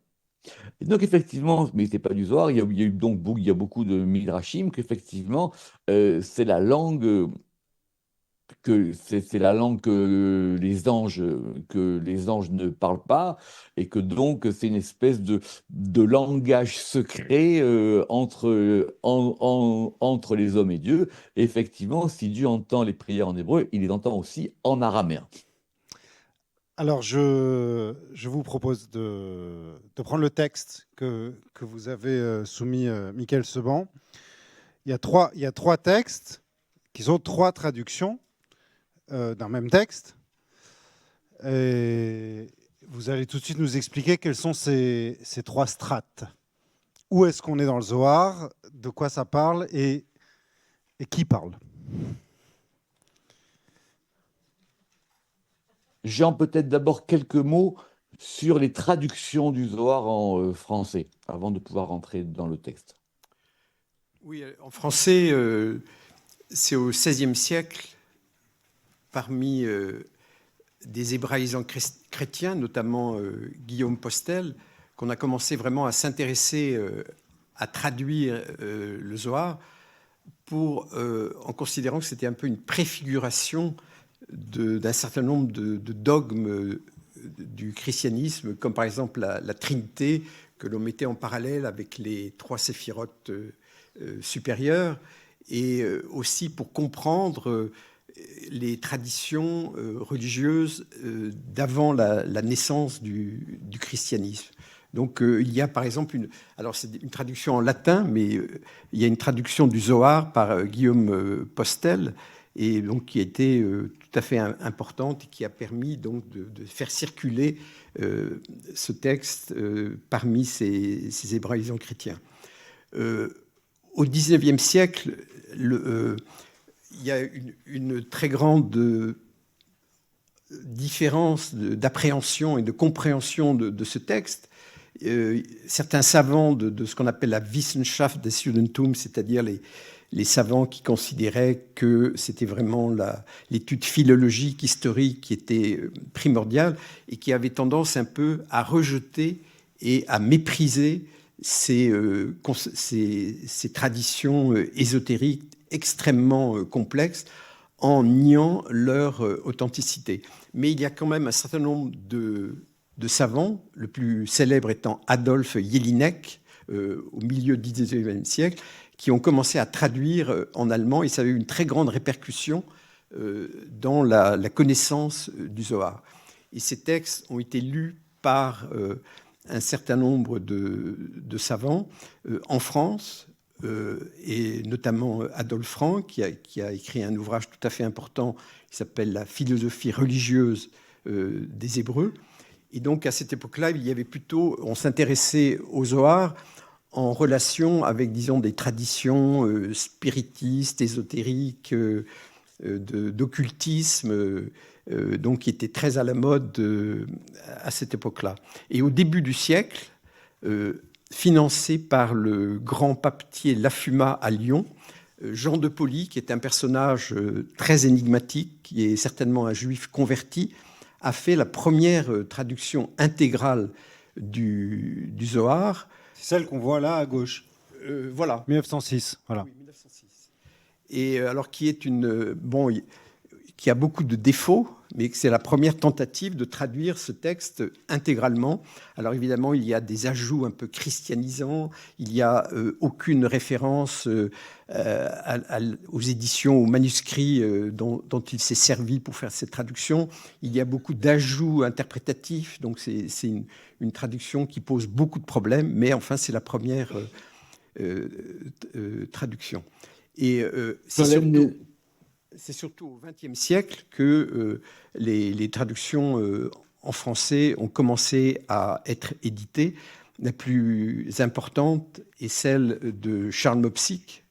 Speaker 2: Et donc effectivement, mais c'est pas du Zohar, il y a beaucoup de midrashim qu'effectivement c'est la langue que les anges ne parlent pas, et que donc c'est une espèce de langage secret entre les hommes et Dieu. Et effectivement, si Dieu entend les prières en hébreu, il les entend aussi en araméen.
Speaker 3: Alors, je vous propose de prendre le texte que vous avez soumis, Michael Seban. Il y a trois textes qui sont trois traductions d'un même texte. Et vous allez tout de suite nous expliquer quelles sont ces trois strates. Où est-ce qu'on est dans le Zohar, de quoi ça parle et qui parle.
Speaker 2: Jean, peut-être d'abord quelques mots sur les traductions du Zohar en français, avant de pouvoir rentrer dans le texte.
Speaker 4: Oui, en français, c'est au XVIe siècle, parmi des hébraïsants chrétiens, notamment Guillaume Postel, qu'on a commencé vraiment à s'intéresser à traduire le Zohar, en considérant que c'était un peu une préfiguration d'un certain nombre de dogmes du christianisme, comme par exemple la Trinité, que l'on mettait en parallèle avec les trois séphirotes supérieures, et aussi pour comprendre les traditions religieuses d'avant la naissance du christianisme. Donc il y a par exemple alors c'est une traduction en latin, mais il y a une traduction du Zohar par Guillaume Postel, et donc qui a été tout à fait importante et qui a permis donc de faire circuler ce texte parmi ces hébraïsants chrétiens. Au XIXe siècle, il y a une très grande différence d'appréhension et de compréhension de ce texte. Certains savants de ce qu'on appelle la Wissenschaft des Judentum, c'est-à-dire les savants qui considéraient que c'était vraiment l'étude philologique, historique qui était primordiale, et qui avaient tendance un peu à rejeter et à mépriser ces traditions ésotériques extrêmement complexes, en niant leur authenticité. Mais il y a quand même un certain nombre de savants, le plus célèbre étant Adolf Jelinek, au milieu du XIXe siècle, qui ont commencé à traduire en allemand, et ça a eu une très grande répercussion dans la connaissance du Zohar. Et ces textes ont été lus par un certain nombre de savants en France, et notamment Adolphe Frank, qui a écrit un ouvrage tout à fait important qui s'appelle « La philosophie religieuse des Hébreux ». Et donc, à cette époque-là, on s'intéressait au Zohar en relation avec, disons, des traditions spiritistes, ésotériques, d'occultisme, donc qui étaient très à la mode à cette époque-là. Et au début du siècle, financé par le grand papetier Lafuma à Lyon, Jean de Pauli, qui est un personnage très énigmatique, qui est certainement un juif converti, a fait la première traduction intégrale du Zohar.
Speaker 3: C'est celle qu'on voit là à gauche.
Speaker 4: Voilà.
Speaker 3: 1906. Voilà.
Speaker 4: Oui, 1906. Et alors qui a beaucoup de défauts, mais c'est la première tentative de traduire ce texte intégralement. Alors évidemment, il y a des ajouts un peu christianisants, il n'y a aucune référence aux éditions, aux manuscrits dont il s'est servi pour faire cette traduction. Il y a beaucoup d'ajouts interprétatifs, donc c'est une traduction qui pose beaucoup de problèmes, mais enfin c'est la première traductions. Et
Speaker 2: Solène,
Speaker 4: c'est surtout au XXe siècle que les traductions en français ont commencé à être éditées. La plus importante est celle de Charles Mopsic,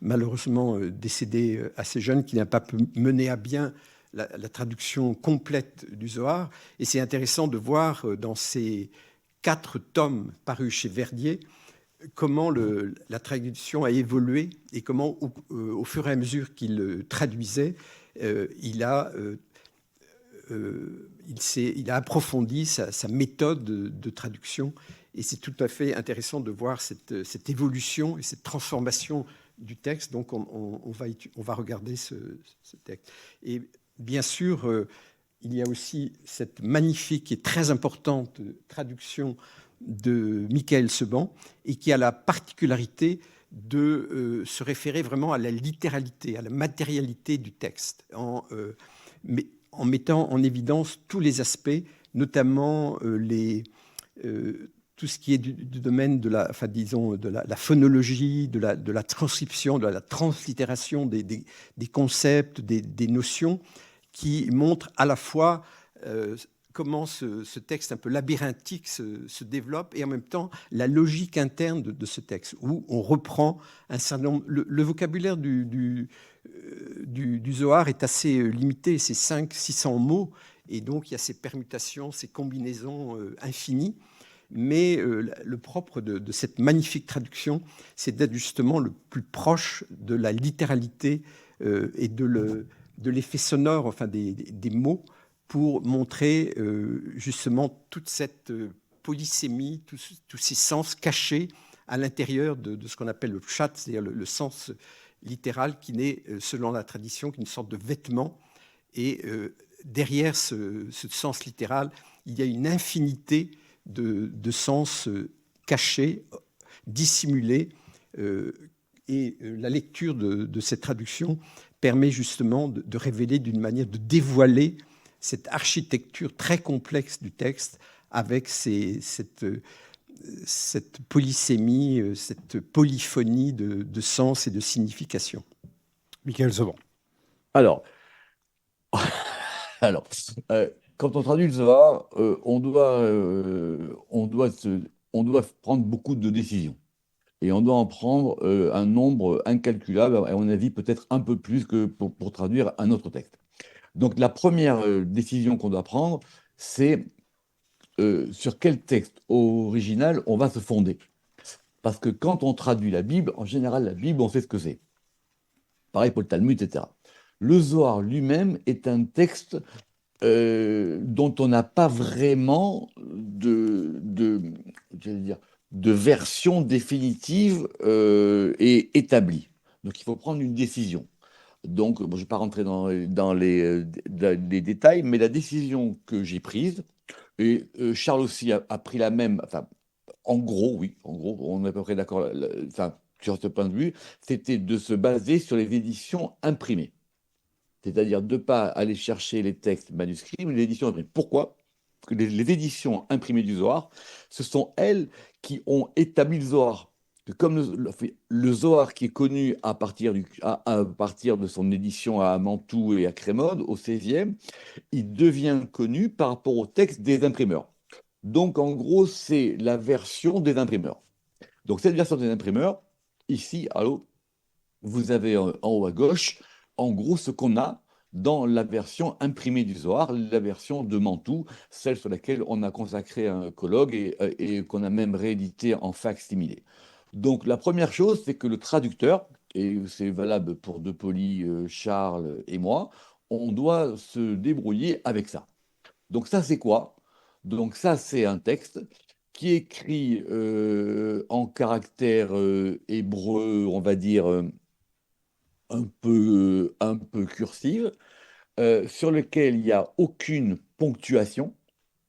Speaker 4: malheureusement décédé assez jeune, qui n'a pas pu mener à bien la traduction complète du Zohar. Et c'est intéressant de voir dans ces 4 tomes parus chez Verdier comment la traduction a évolué et comment, au fur et à mesure qu'il traduisait, il a approfondi sa méthode de traduction. Et c'est tout à fait intéressant de voir cette évolution et cette transformation du texte. Donc, on va regarder ce texte. Et bien sûr, il y a aussi cette magnifique et très importante traduction de Michael Seban, et qui a la particularité de se référer vraiment à la littéralité, à la matérialité du texte, en mettant en évidence tous les aspects, notamment tout ce qui est du domaine de la phonologie, de la transcription, de la translittération des concepts, des notions, qui montrent à la fois comment ce texte un peu labyrinthique se développe, et en même temps la logique interne de ce texte, où on reprend un certain nombre... Le vocabulaire du Zohar est assez limité, c'est 500-600 mots, et donc il y a ces permutations, ces combinaisons infinies. Mais le propre de cette magnifique traduction, c'est d'être justement le plus proche de la littéralité et de l'effet sonore, enfin des mots, pour montrer justement toute cette polysémie, tous ces sens cachés à l'intérieur de ce qu'on appelle le pshat, c'est-à-dire le sens littéral, qui n'est, selon la tradition, qu'une sorte de vêtement. Et derrière ce sens littéral, il y a une infinité de sens cachés, dissimulés. Et la lecture de cette traduction permet justement de révéler d'une manière, de dévoiler cette architecture très complexe du texte, avec cette polysémie, cette polyphonie de sens et de signification.
Speaker 3: Michael Seban.
Speaker 2: alors, alors quand on traduit le Zohar, on doit prendre beaucoup de décisions. Et on doit en prendre un nombre incalculable, à mon avis peut-être un peu plus que pour traduire un autre texte. Donc la première décision qu'on doit prendre, c'est sur quel texte original on va se fonder. Parce que quand on traduit la Bible, en général, la Bible, on sait ce que c'est. Pareil pour le Talmud, etc. Le Zohar lui-même est un texte dont on n'a pas vraiment j'allais dire, de version définitive et établie. Donc il faut prendre une décision. Donc, bon, je ne vais pas rentrer dans les détails, mais la décision que j'ai prise, et Charles aussi a pris la même, enfin, en gros, oui, en gros, on est à peu près d'accord enfin, sur ce point de vue, c'était de se baser sur les éditions imprimées. C'est-à-dire de ne pas aller chercher les textes manuscrits, mais les éditions imprimées. Pourquoi? Parce que les éditions imprimées du Zohar, ce sont elles qui ont établi le Zohar. Comme le Zohar qui est connu à partir de son édition à Mantoue et à Crémone, au XVIe, il devient connu par rapport au texte des imprimeurs. Donc, en gros, c'est la version des imprimeurs. Donc, cette version des imprimeurs, ici, vous avez en haut à gauche, en gros, ce qu'on a dans la version imprimée du Zohar, la version de Mantoue, celle sur laquelle on a consacré un colloque et qu'on a même réédité en fac-similé. Donc, la première chose, c'est que le traducteur, et c'est valable pour De Poli, Charles et moi, on doit se débrouiller avec ça. Donc, ça, c'est quoi? Donc, ça, c'est un texte qui est écrit en caractère hébreu, on va dire, un peu cursive, sur lequel il n'y a aucune ponctuation,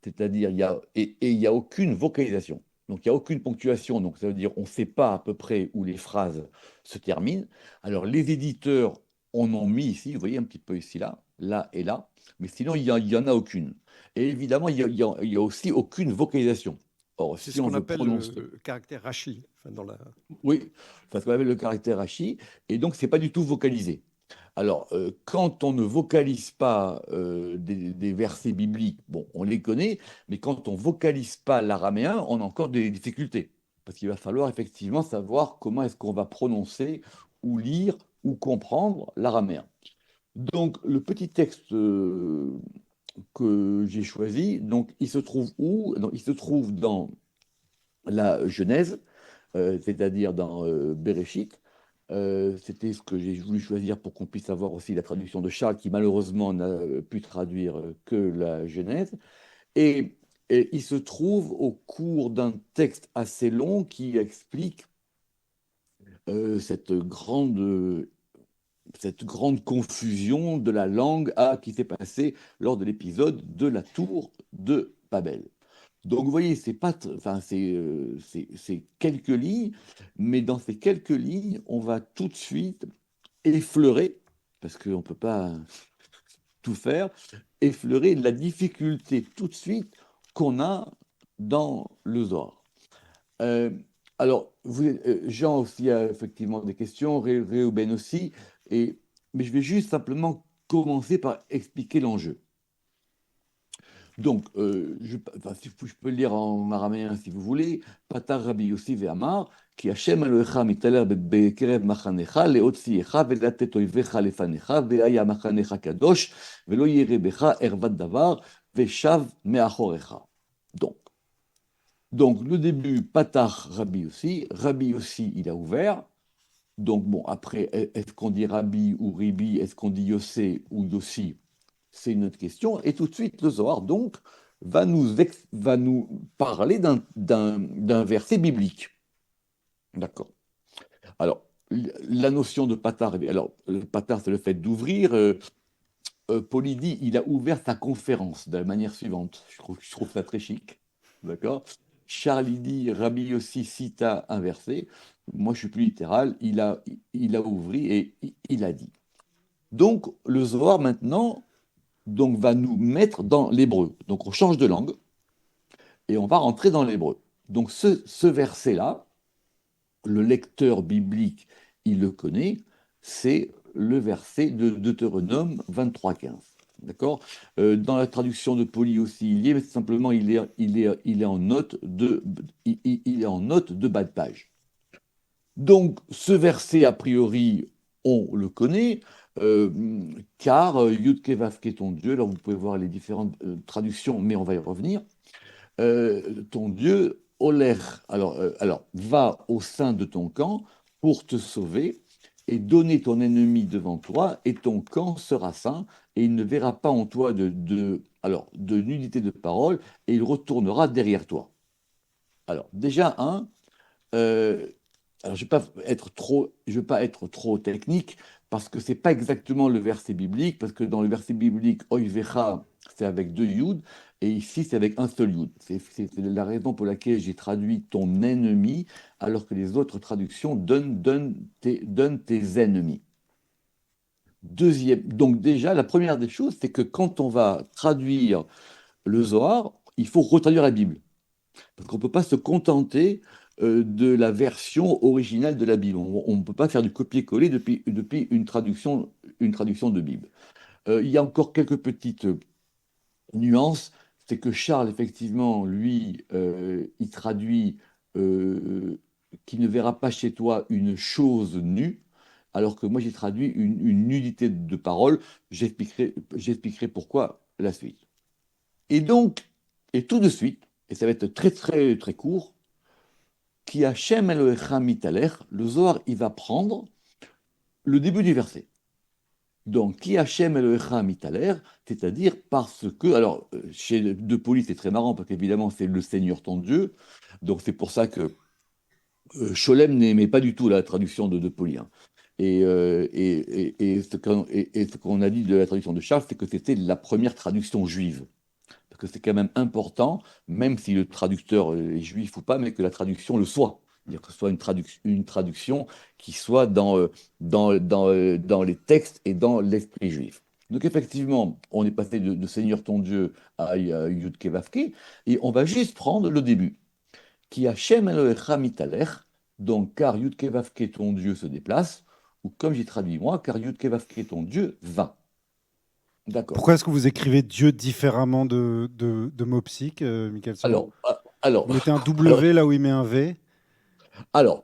Speaker 2: c'est-à-dire il n'y a aucune vocalisation. Donc il n'y a aucune ponctuation, donc ça veut dire on ne sait pas à peu près où les phrases se terminent. Alors les éditeurs en ont mis ici, vous voyez un petit peu ici, là et là, mais sinon il y en a aucune. Et évidemment, il y a aussi aucune vocalisation. Or,
Speaker 4: C'est
Speaker 2: si
Speaker 4: ce
Speaker 2: on
Speaker 4: qu'on
Speaker 2: veut
Speaker 4: appelle
Speaker 2: prononcer...
Speaker 4: le caractère Rashi. Enfin, dans la...
Speaker 2: Oui, parce qu'on appelle le caractère hachi, et donc c'est pas du tout vocalisé. Alors, quand on ne vocalise pas des versets bibliques, bon, on les connaît, mais quand on vocalise pas l'araméen, on a encore des difficultés. Parce qu'il va falloir effectivement savoir comment est-ce qu'on va prononcer ou lire ou comprendre l'araméen. Donc, le petit texte que j'ai choisi, donc, il se trouve où? Donc, il se trouve dans la Genèse, c'est-à-dire dans Béréchit. C'était ce que j'ai voulu choisir pour qu'on puisse avoir aussi la traduction de Charles, qui malheureusement n'a pu traduire que la Genèse. Et, et il se trouve au cours d'un texte assez long qui explique cette grande confusion de la langue qui s'est passée lors de l'épisode de la tour de Babel. Donc, vous voyez, c'est pas, enfin, c'est quelques lignes, mais dans ces quelques lignes, on va tout de suite effleurer, parce qu'on ne peut pas tout faire, effleurer la difficulté tout de suite qu'on a dans le Zohar. Euh, alors, Jean aussi a effectivement des questions, Réhouben aussi, mais je vais juste simplement commencer par expliquer l'enjeu. Donc, enfin, si je peux le lire en araméen si vous voulez, Patar Rabbi Yossi ve'amar, ki Hashem Elohecha mitaler bekerev machanecha, leotziecha ve'latet oivecha lefanecha, ve'aya machanecha kadosh, ve'lo yere becha ervat davar, ve'shav me'achorecha. Donc, le début, Patar Rabbi Yossi, il a ouvert. Donc, bon, après, est-ce qu'on dit Rabbi ou Ribi, est-ce qu'on dit Yossé ou Yossi? C'est une autre question. Et tout de suite, le Zohar, donc, va nous parler d'un verset biblique. D'accord. Alors, la notion de patar, alors, le patar, c'est le fait d'ouvrir. Paul dit, il a ouvert sa conférence de la manière suivante. Je trouve ça très chic. D'accord. Charles dit, Rabbi Yossi cita un verset. Moi, je suis plus littéral. Il a ouvert et il a dit. Donc, le Zohar, maintenant, donc, va nous mettre dans l'hébreu. Donc, on change de langue et on va rentrer dans l'hébreu. Donc, ce verset-là, le lecteur biblique, il le connaît, c'est le verset de Deutéronome 23,15. D'accord. Dans la traduction de Poly aussi, il y est, mais simplement, il est en note il est en note de bas de page. Donc, ce verset, a priori, on le connaît, car Yud Vavke, ton Dieu, alors vous pouvez voir les différentes traductions, mais on va y revenir. Ton Dieu, Oler, alors, va au sein de ton camp pour te sauver et donner ton ennemi devant toi, et ton camp sera saint, et il ne verra pas en toi de nudité de parole, et il retournera derrière toi. Alors, déjà, euh, alors, je ne vais pas être trop technique parce que c'est pas exactement le verset biblique, parce que dans le verset biblique, Oivecha, c'est avec deux yud, et ici, c'est avec un seul yud. C'est la raison pour laquelle j'ai traduit ton ennemi, alors que les autres traductions donnent tes ennemis. Donc déjà, la première des choses, c'est que quand on va traduire le Zohar, il faut retraduire la Bible. Parce qu'on ne peut pas se contenter de la version originale de la Bible. On ne peut pas faire du copier-coller depuis une traduction de Bible. Il y a encore quelques petites nuances. C'est que Charles, effectivement, lui, il traduit qui ne verra pas chez toi une chose nue, alors que moi, j'ai traduit une nudité de parole. J'expliquerai pourquoi la suite. Et donc, et tout de suite, et ça va être très très très court, Ki Hashem Elohecha mitalech, le Zohar, il va prendre le début du verset. Donc, Ki Hashem Elohecha mitalech, c'est-à-dire parce que, alors, chez De Poli, c'est très marrant, parce qu'évidemment, c'est le Seigneur ton Dieu, donc c'est pour ça que Scholem n'aimait pas du tout la traduction de Poli. Hein. Et ce qu'on a dit de la traduction de Charles, c'est que c'était la première traduction juive. Parce que c'est quand même important, même si le traducteur est juif ou pas, mais que la traduction le soit. C'est-à-dire que ce soit une traduction qui soit dans les textes et dans l'esprit juif. Donc effectivement, on est passé de Seigneur ton Dieu à Yud Kevavke, et on va juste prendre le début. Ki Hashem Elohecha mitalech, donc car Yud Kei Vav Kei, ton Dieu se déplace, ou comme j'ai traduit moi, car Yud Kei Vav Kei, ton Dieu va. D'accord.
Speaker 3: Pourquoi est-ce que vous écrivez Dieu différemment de Mopsic, Michelson?
Speaker 2: Alors, alors,
Speaker 3: Vous mettez un
Speaker 2: alors,
Speaker 3: W là où il met un V.
Speaker 2: alors,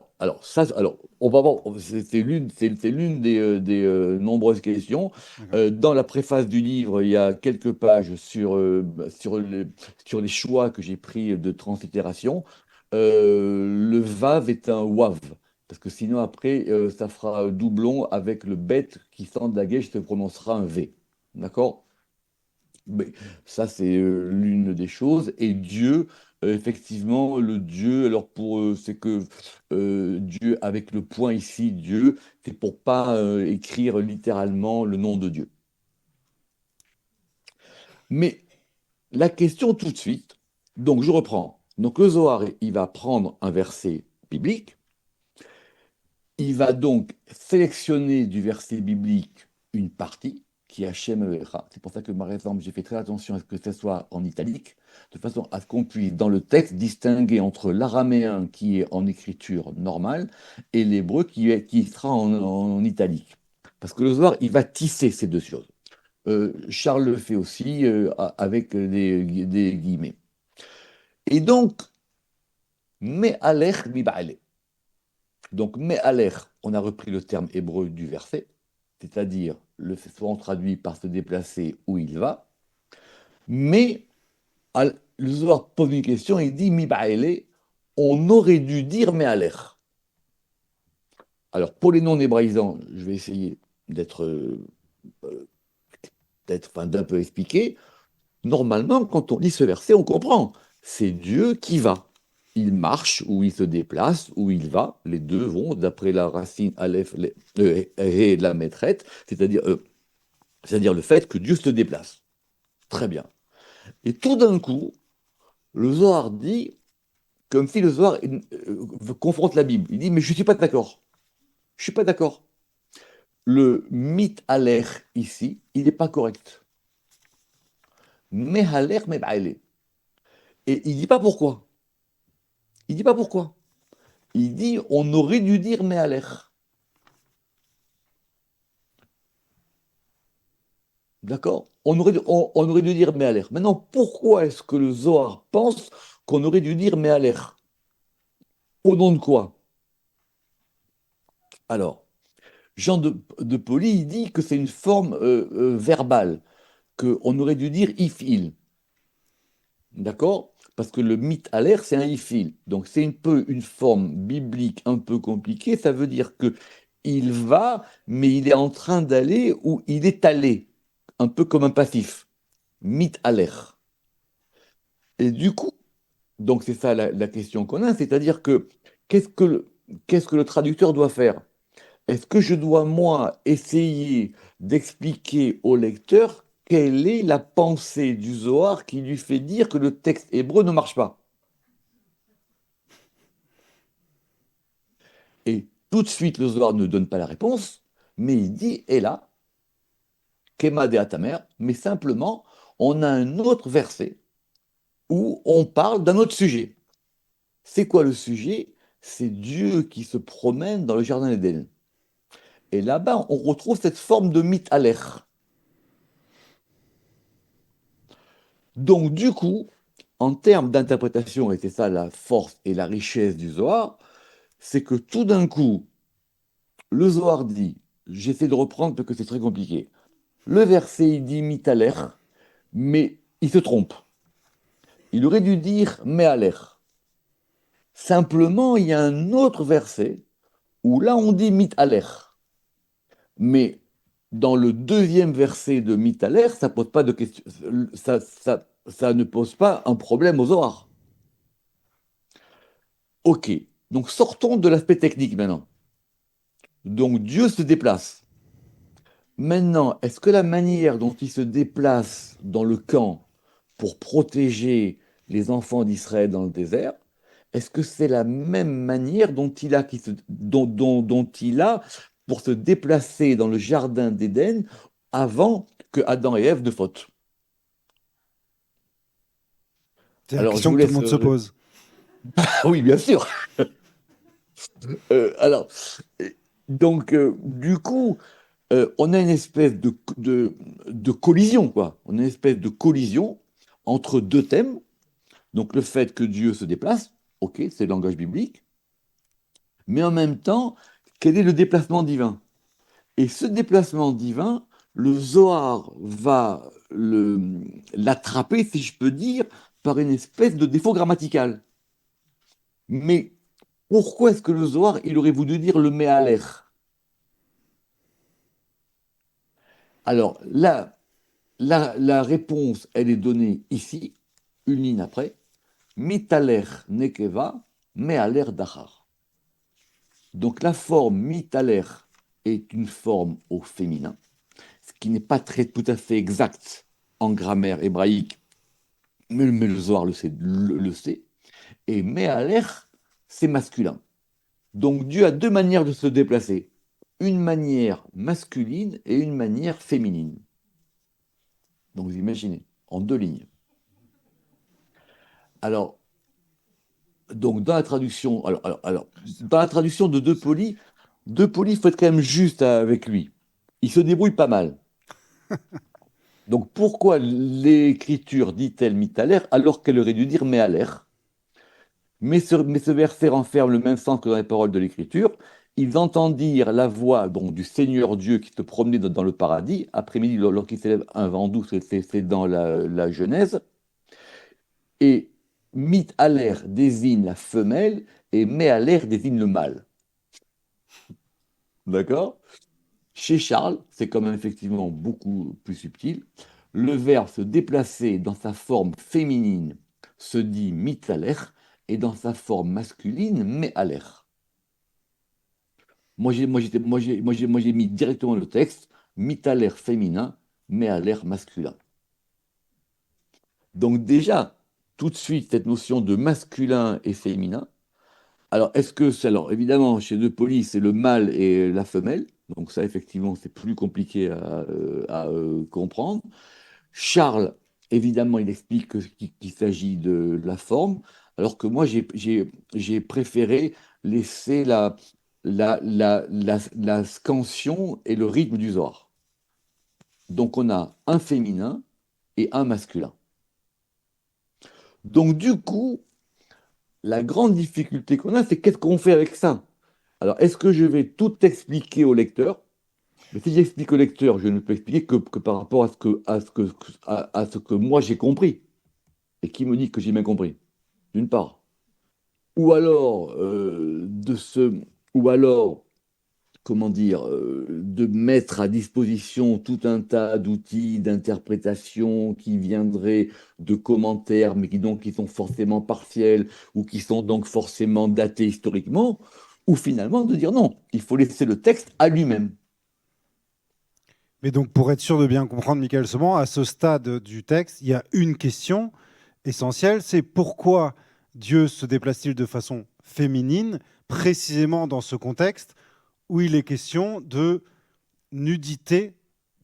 Speaker 2: on va voir, c'est l'une des nombreuses questions.
Speaker 3: D'accord.
Speaker 2: Dans la préface du livre, il y a quelques pages sur les choix que j'ai pris de translittération. Le vav est un wav, parce que sinon après, ça fera doublon avec le bet qui sent de la guèche se prononcera un V. D'accord? Mais ça, c'est l'une des choses. Et Dieu, effectivement, le Dieu, alors pour c'est que Dieu, avec le point ici, Dieu, c'est pour pas écrire littéralement le nom de Dieu. Mais la question tout de suite, donc je reprends. Donc le Zohar, il va prendre un verset biblique, il va donc sélectionner du verset biblique une partie qui est Hachem Elohecha. C'est pour ça que, par exemple, j'ai fait très attention à ce que ce soit en italique, de façon à ce qu'on puisse, dans le texte, distinguer entre l'araméen qui est en écriture normale et l'hébreu qui sera en italique. Parce que le Zohar, il va tisser ces deux choses. Charles le fait aussi avec des guillemets. Et donc, Me'alech mi. Donc, Me'alech, on a repris le terme hébreu du verset, c'est-à-dire le soit traduit par se déplacer où il va, mais le Zohar pose une question, il dit Mi ba'ele, on aurait dû dire Me'alech. Alors, pour les non-hébraïsants, je vais essayer d'être, enfin, d'un peu expliqué. Normalement, quand on lit ce verset, on comprend. C'est Dieu qui va. Il marche ou il se déplace ou il va. Les deux vont d'après la racine Aleph et la maîtrette, c'est-à-dire le fait que Dieu se déplace. Très bien. Et tout d'un coup, le Zohar dit, comme si le Zohar confronte la Bible, il dit, mais je ne suis pas d'accord. Je ne suis pas d'accord. Le mit aler ici, il n'est pas correct. Mehaler mebaile. Et il ne dit pas pourquoi. Il ne dit pas pourquoi. Il dit, on aurait dû dire mehaler. D'accord? On aurait dû dire mehaler. Maintenant, pourquoi est-ce que le Zohar pense qu'on aurait dû dire mehaler? Au nom de quoi? Alors, Jean de Poli, il dit que c'est une forme verbale, qu'on aurait dû dire if-il. D'accord? Parce que le mit à l'air, c'est un if-il. Donc c'est un peu une forme biblique un peu compliquée. Ça veut dire que il va, mais il est en train d'aller ou il est allé. Un peu comme un passif. Mit à l'air. Et du coup, donc c'est ça la question qu'on a, c'est-à-dire que qu'est-ce que qu'est-ce que le traducteur doit faire? Est-ce que je dois, moi, essayer d'expliquer au lecteur quelle est la pensée du Zohar qui lui fait dire que le texte hébreu ne marche pas? Et tout de suite, le Zohar ne donne pas la réponse, mais il dit, et là, Kema de Atamer, mais simplement, on a un autre verset où on parle d'un autre sujet. C'est quoi le sujet? C'est Dieu qui se promène dans le jardin d'Éden. Et là-bas, on retrouve cette forme de mythe à l'air. Donc, du coup, en termes d'interprétation, et c'est ça la force et la richesse du Zohar, c'est que tout d'un coup, le Zohar dit, j'essaie de reprendre parce que c'est très compliqué, le verset il dit mitaler, mais il se trompe. Il aurait dû dire mealer. Simplement, il y a un autre verset où là on dit mitaler. Mais dans le deuxième verset de mitaler, ça pose pas de question, ça ne pose pas un problème au Zohar. Ok, donc sortons de l'aspect technique maintenant. Donc Dieu se déplace. Maintenant, est-ce que la manière dont il se déplace dans le camp pour protéger les enfants d'Israël dans le désert, est-ce que c'est la même manière dont il a pour se déplacer dans le jardin d'Éden avant que Adam et Ève ne fautent?
Speaker 3: C'est la
Speaker 2: Alors, je
Speaker 3: question
Speaker 2: vous
Speaker 3: que tout le
Speaker 2: laisse.
Speaker 3: monde se pose.
Speaker 2: Ah oui, bien sûr. Alors, euh, du coup, on a une espèce de collision, quoi. On a une espèce de collision entre deux thèmes. Donc, le fait que Dieu se déplace, ok, c'est le langage biblique, mais en même temps, quel est le déplacement divin? Et ce déplacement divin, le Zohar va l'attraper, si je peux dire, par une espèce de défaut grammatical. Mais pourquoi est-ce que le Zohar, il aurait voulu dire le Méaler? Alors là, la réponse, elle est donnée ici, une ligne après. Mitaler nekeva, Méaler dachar. Donc la forme mitaler est une forme au féminin, ce qui n'est pas tout à fait exact en grammaire hébraïque, mais le Zohar le sait. Et Méaler, c'est masculin. Donc Dieu a deux manières de se déplacer, une manière masculine et une manière féminine. Donc vous imaginez, en deux lignes. Alors, donc dans la traduction, dans la traduction de Deux Poly, il faut être quand même juste avec lui. Il se débrouille pas mal. Donc pourquoi l'écriture dit-elle mitalaire alors qu'elle aurait dû dire méalaire? Mais ce verset renferme le même sens que dans les paroles de l'écriture. Ils entendent dire la voix donc, du Seigneur Dieu qui se promenait dans le paradis, après-midi, lorsqu'il s'élève un vent doux, c'est dans la Genèse. Et mit à l'air désigne la femelle et met à l'air désigne le mâle. D'accord? Chez Charles, c'est quand même effectivement beaucoup plus subtil. Le verbe se déplacer dans sa forme féminine se dit mit à l'air et dans sa forme masculine met à l'air. Moi, j'ai mis directement le texte mit à l'air féminin, met à l'air masculin. Donc déjà, tout de suite, cette notion de masculin et féminin. Alors, alors évidemment, chez deux polis, c'est le mâle et la femelle. Donc ça, effectivement, c'est plus compliqué à comprendre. Charles, évidemment, il explique qu'il s'agit de la forme, alors que moi, j'ai préféré laisser la scansion et le rythme du Zohar. Donc on a un féminin et un masculin. Donc du coup, la grande difficulté qu'on a, c'est qu'est-ce qu'on fait avec ça? Alors, est-ce que je vais tout expliquer au lecteur? Mais si j'explique au lecteur, je ne peux expliquer que par rapport à ce que moi j'ai compris. Et qui me dit que j'ai bien compris, d'une part. Ou alors, ou alors, comment dire, de mettre à disposition tout un tas d'outils d'interprétation qui viendraient de commentaires, mais qui sont forcément partiels ou qui sont donc forcément datés historiquement, ou finalement de dire non, il faut laisser le texte à lui-même.
Speaker 3: Mais donc, pour être sûr de bien comprendre, Michael Seban, à ce stade du texte, il y a une question essentielle, c'est pourquoi Dieu se déplace-t-il de façon féminine, précisément dans ce contexte où il est question de nudité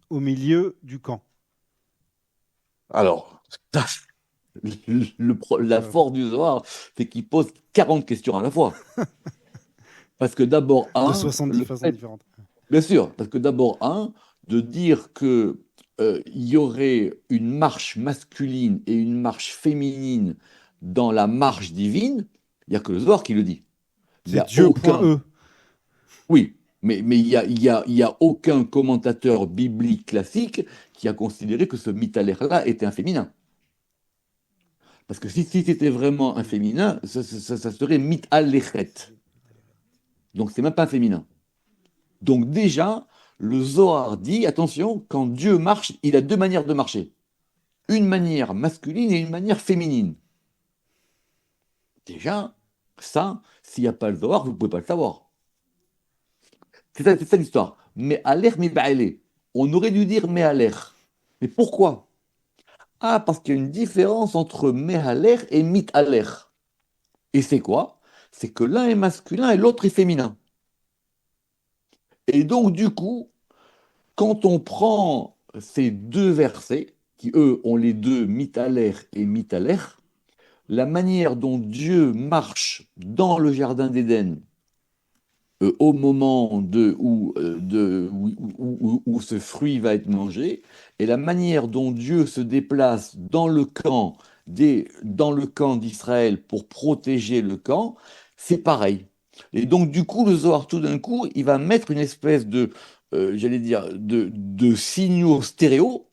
Speaker 3: au milieu du camp.
Speaker 2: Alors, la force du Zohar, c'est qu'il pose 40 questions à la fois. Parce que d'abord,
Speaker 3: De
Speaker 2: un,
Speaker 3: 70
Speaker 2: le
Speaker 3: façons
Speaker 2: fait,
Speaker 3: différentes.
Speaker 2: bien sûr, parce que d'abord, un, de dire que il y aurait une marche masculine et une marche féminine dans la marche divine, il n'y a que le Zohar qui le dit. Il n'y
Speaker 3: C'est
Speaker 2: a aucun,
Speaker 3: Dieu.e.
Speaker 2: oui, mais il y a aucun commentateur biblique classique qui a considéré que ce mitalaire-là était un féminin. Parce que si c'était vraiment un féminin, ça serait mitalechet. Donc c'est même pas un féminin. Donc déjà, le Zohar dit, attention, quand Dieu marche, il a deux manières de marcher. Une manière masculine et une manière féminine. Déjà, ça, s'il n'y a pas le Zohar, vous ne pouvez pas le savoir. C'est ça l'histoire. Mais aler mi ba'aleh. On aurait dû dire mehaler. Mais pourquoi? Ah, parce qu'il y a une différence entre mehaler et mitaler. Et c'est quoi? C'est que l'un est masculin et l'autre est féminin. Et donc, du coup, quand on prend ces deux versets, qui eux ont les deux mitalaire et mitalaire, la manière dont Dieu marche dans le jardin d'Éden au moment où ce fruit va être mangé, et la manière dont Dieu se déplace dans le camp d'Israël pour protéger le camp, c'est pareil. Et donc, du coup, le Zohar, tout d'un coup, il va mettre une espèce j'allais dire, de signaux stéréo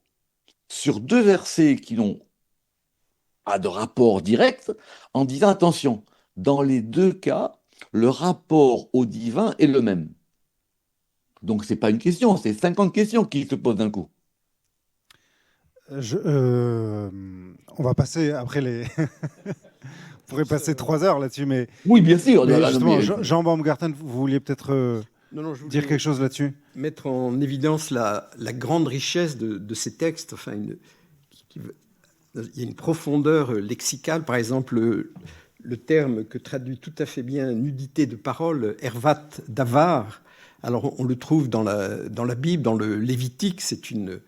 Speaker 2: sur deux versets qui n'ont pas de rapport direct, en disant, attention, dans les deux cas, le rapport au divin est le même. Donc, ce n'est pas une question, c'est 50 questions qui se posent d'un coup.
Speaker 3: On va passer après les. On pourrait passer 3 heures là-dessus, mais.
Speaker 2: Oui, bien sûr.
Speaker 3: Mais justement, Jean Baumgarten, vous vouliez peut-être
Speaker 4: je voulais
Speaker 3: dire quelque chose là-dessus?
Speaker 4: Mettre en évidence la grande richesse de ces textes. Enfin, il y a une profondeur lexicale. Par exemple, le terme que traduit tout à fait bien nudité de parole, ervat davar. Alors, on le trouve dans la Bible, dans le Lévitique. C'est une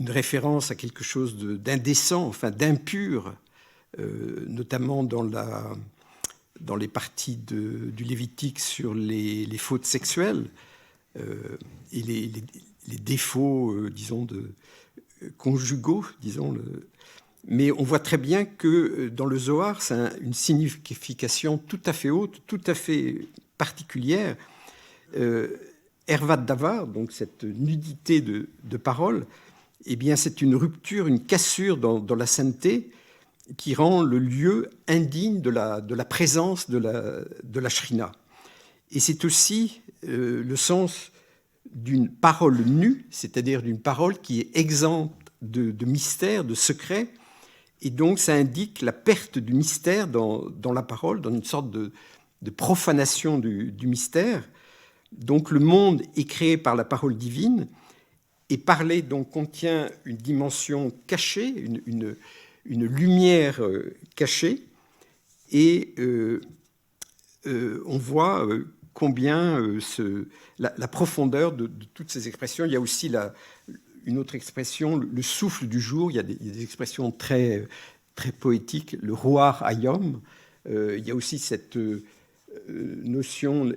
Speaker 4: référence à quelque chose d'indécent, enfin d'impur, notamment dans les parties du Lévitique sur les fautes sexuelles et les défauts, disons, conjugaux, disons. Mais on voit très bien que dans le Zohar, c'est une signification tout à fait haute, tout à fait particulière. Ervat davar, donc cette nudité de parole, eh bien, c'est une rupture, une cassure dans la sainteté qui rend le lieu indigne de la présence de la Shrina. Et c'est aussi le sens d'une parole nue, c'est-à-dire d'une parole qui est exempte de mystère, de secret, et donc ça indique la perte du mystère dans la parole, dans une sorte de profanation du mystère. Donc le monde est créé par la parole divine, et parler donc contient une dimension cachée, une lumière cachée, et on voit combien la profondeur de toutes ces expressions. Il y a aussi une autre expression, le souffle du jour. Il y a des expressions très, très poétiques, le roar ayom. Il y a aussi cette notion,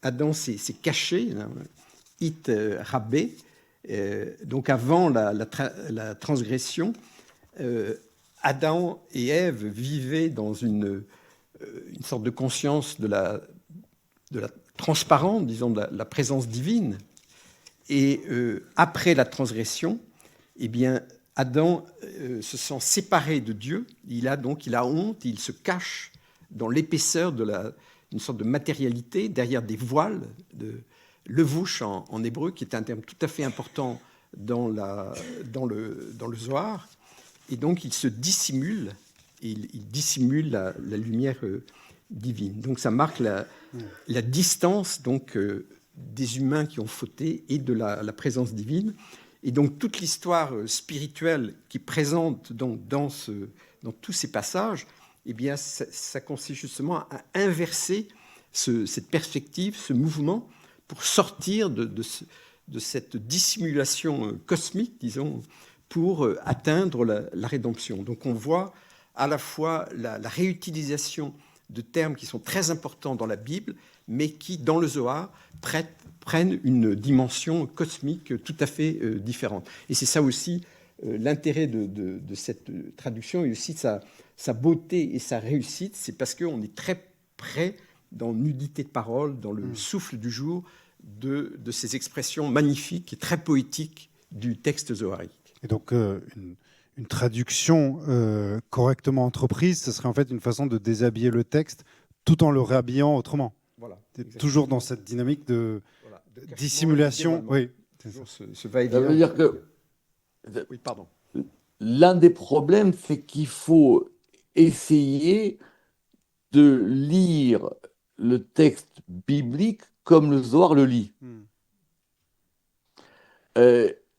Speaker 4: Adam s'est caché, it rabé. Donc avant la transgression, Adam et Ève vivaient dans une sorte de conscience de la transparence, disons, de la présence divine. Et après la transgression, eh bien, Adam se sent séparé de Dieu. Il a honte, il se cache dans l'épaisseur d'une sorte de matérialité derrière des voiles, levouche en hébreu, qui est un terme tout à fait important dans le Zohar. Et donc, il se dissimule, il dissimule la lumière divine. Donc, ça marque la distance donc, des humains qui ont fauté et de la présence divine. Et donc, toute l'histoire spirituelle qui présente donc, dans tous ces passages, eh bien, ça consiste justement à inverser cette perspective, ce mouvement, pour sortir de cette dissimulation cosmique, disons, pour atteindre la rédemption. Donc on voit à la fois la réutilisation de termes qui sont très importants dans la Bible, mais qui, dans le Zohar, prennent une dimension cosmique tout à fait différente. Et c'est ça aussi l'intérêt de cette traduction, et aussi sa beauté et sa réussite, c'est parce qu'on est très près dans nudité de parole, dans le souffle du jour, de ces expressions magnifiques et très poétiques du texte zoharique.
Speaker 3: Et donc, une traduction correctement entreprise, ce serait en fait une façon de déshabiller le texte tout en le réhabillant autrement. Voilà. Toujours dans cette dynamique de dissimulation. Oui.
Speaker 4: Ce va-et-vient.
Speaker 2: Ça veut dire que
Speaker 4: oui, pardon.
Speaker 2: L'un des problèmes, c'est qu'il faut essayer de lire le texte biblique comme le Zohar le lit.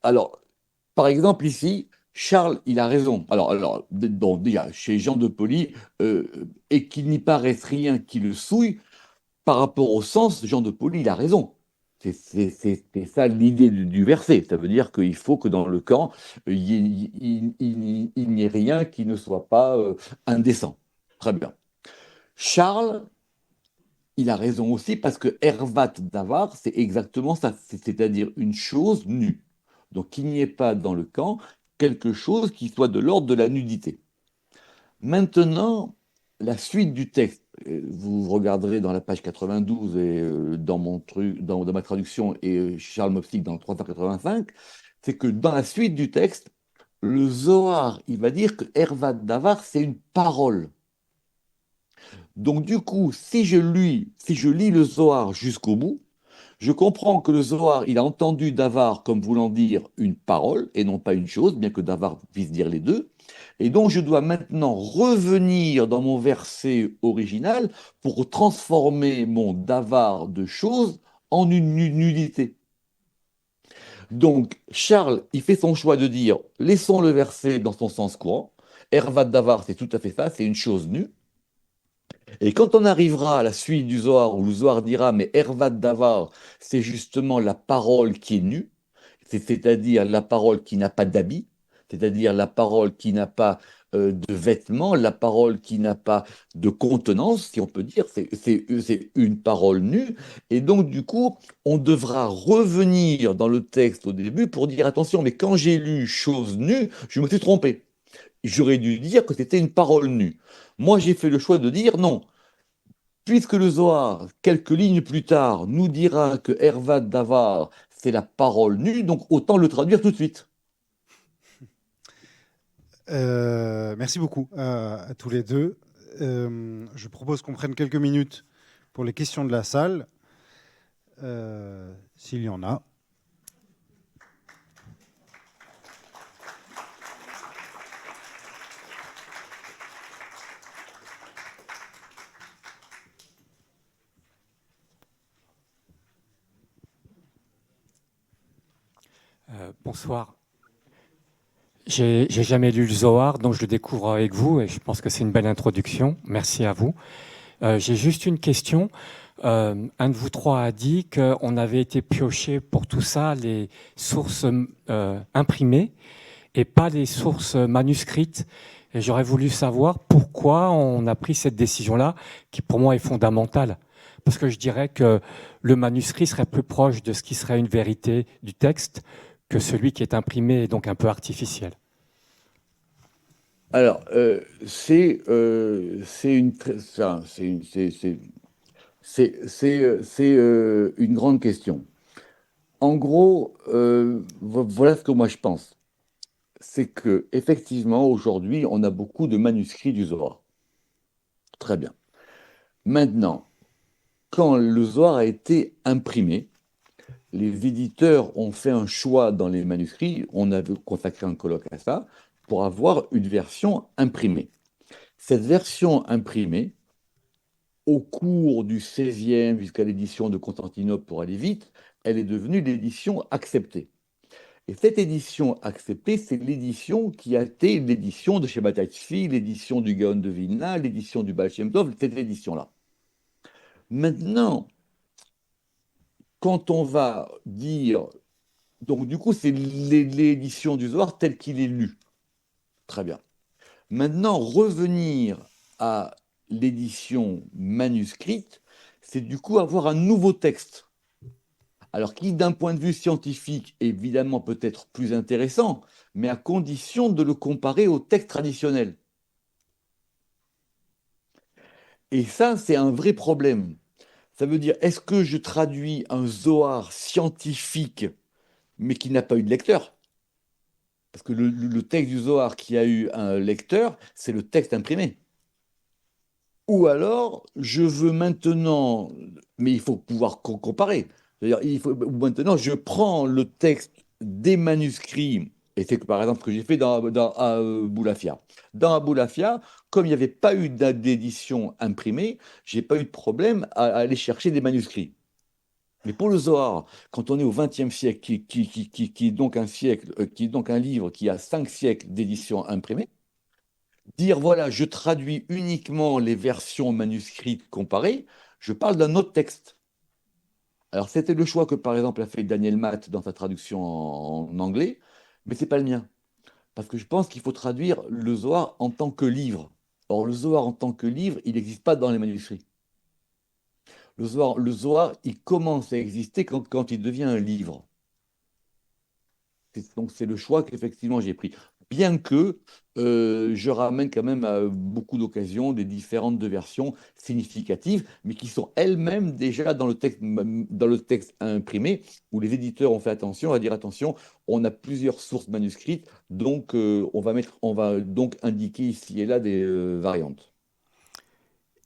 Speaker 2: Alors, par exemple, ici, Charles, il a raison. Alors bon, déjà, chez Jean de Pauli, et qu'il n'y paraisse rien qui le souille, par rapport au sens, Jean de Pauli, il a raison. C'est ça l'idée du verset. Ça veut dire qu'il faut que dans le camp, il n'y ait rien qui ne soit pas indécent. Très bien. Charles, il a raison aussi parce que Hervat Davar, c'est exactement ça, c'est-à-dire une chose nue. Donc qu'il n'y ait pas dans le camp quelque chose qui soit de l'ordre de la nudité. Maintenant, la suite du texte, vous regarderez dans la page 92 et dans mon truc, dans ma traduction et Charles Mopsik dans le 385, c'est que dans la suite du texte, le Zohar, il va dire que Hervat Davar, c'est une parole. Donc du coup, si je lis le Zohar jusqu'au bout, je comprends que le Zohar, il a entendu Davar comme voulant dire une parole et non pas une chose, bien que Davar puisse dire les deux. Et donc je dois maintenant revenir dans mon verset original pour transformer mon Davar de chose en une nudité. Donc Charles, il fait son choix de dire, laissons le verset dans son sens courant. Hervat Davar, c'est tout à fait ça, c'est une chose nue. Et quand on arrivera à la suite du Zohar, où le Zohar dira, mais Hervat Davar, c'est justement la parole qui est nue, c'est-à-dire la parole qui n'a pas d'habit, c'est-à-dire la parole qui n'a pas de vêtements, la parole qui n'a pas de contenance, si on peut dire, c'est une parole nue. Et donc, du coup, on devra revenir dans le texte au début pour dire, attention, mais quand j'ai lu chose nue, je me suis trompé. J'aurais dû dire que c'était une parole nue. Moi, j'ai fait le choix de dire non. Puisque le Zohar, quelques lignes plus tard, nous dira que Hervat Davar, c'est la parole nue, donc autant le traduire tout de suite.
Speaker 3: Merci beaucoup à tous les deux. Je propose qu'on prenne quelques minutes pour les questions de la salle, s'il y en a.
Speaker 5: Bonsoir. J'ai jamais lu le Zohar, donc je le découvre avec vous et je pense que c'est une belle introduction. Merci à vous. J'ai juste une question. Un de vous trois a dit qu'on avait été pioché pour tout ça les sources imprimées et pas les sources manuscrites. Et j'aurais voulu savoir pourquoi on a pris cette décision-là, qui pour moi est fondamentale. Parce que je dirais que le manuscrit serait plus proche de ce qui serait une vérité du texte que celui qui est imprimé et donc un peu artificiel.
Speaker 2: Alors, c'est une, enfin, une grande question. En gros, voilà ce que moi je pense. C'est que effectivement, aujourd'hui, on a beaucoup de manuscrits du Zohar. Très bien. Maintenant, quand le Zohar a été imprimé, les éditeurs ont fait un choix dans les manuscrits, on a consacré un colloque à ça, pour avoir une version imprimée. Cette version imprimée, au cours du XVIe jusqu'à l'édition de Constantinople pour aller vite, elle est devenue l'édition acceptée. Et cette édition acceptée, c'est l'édition qui a été l'édition de Shabbatai Tzvi, l'édition du Gaon de Vilna, l'édition du Baal Shem Tov, cette édition-là. Maintenant, quand on va dire, donc du coup, c'est l'édition du Zohar tel qu'il est lu. Très bien. Maintenant, revenir à l'édition manuscrite, c'est du coup avoir un nouveau texte. Alors qui, d'un point de vue scientifique, évidemment peut être plus intéressant, mais à condition de le comparer au texte traditionnel. Et ça, c'est un vrai problème. Ça veut dire, est-ce que je traduis un Zohar scientifique, mais qui n'a pas eu de lecteur? Parce que le texte du Zohar qui a eu un lecteur, c'est le texte imprimé. Ou alors, je veux maintenant, mais il faut pouvoir comparer. C'est-à-dire, maintenant, je prends le texte des manuscrits, et c'est par exemple ce que j'ai fait dans Boulafia. Dans Boulafia, comme il n'y avait pas eu d'édition imprimée, je n'ai pas eu de problème à aller chercher des manuscrits. Mais pour le Zohar, quand on est au XXe siècle, qui est donc un siècle, qui est donc un livre qui a 5 siècles d'édition imprimée, dire voilà, je traduis uniquement les versions manuscrites comparées, je parle d'un autre texte. Alors, c'était le choix que, par exemple, a fait Daniel Matt dans sa traduction en anglais, mais c'est pas le mien. Parce que je pense qu'il faut traduire le Zohar en tant que livre. Or, le Zohar en tant que livre, il n'existe pas dans les manuscrits. Le Zohar, il commence à exister quand il devient un livre. Donc, c'est le choix qu'effectivement j'ai pris. Bien que je ramène quand même à beaucoup d'occasions des différentes versions significatives, mais qui sont elles-mêmes déjà dans le texte imprimé, où les éditeurs ont fait attention à dire attention, on a plusieurs sources manuscrites, donc on va donc indiquer ici et là des variantes.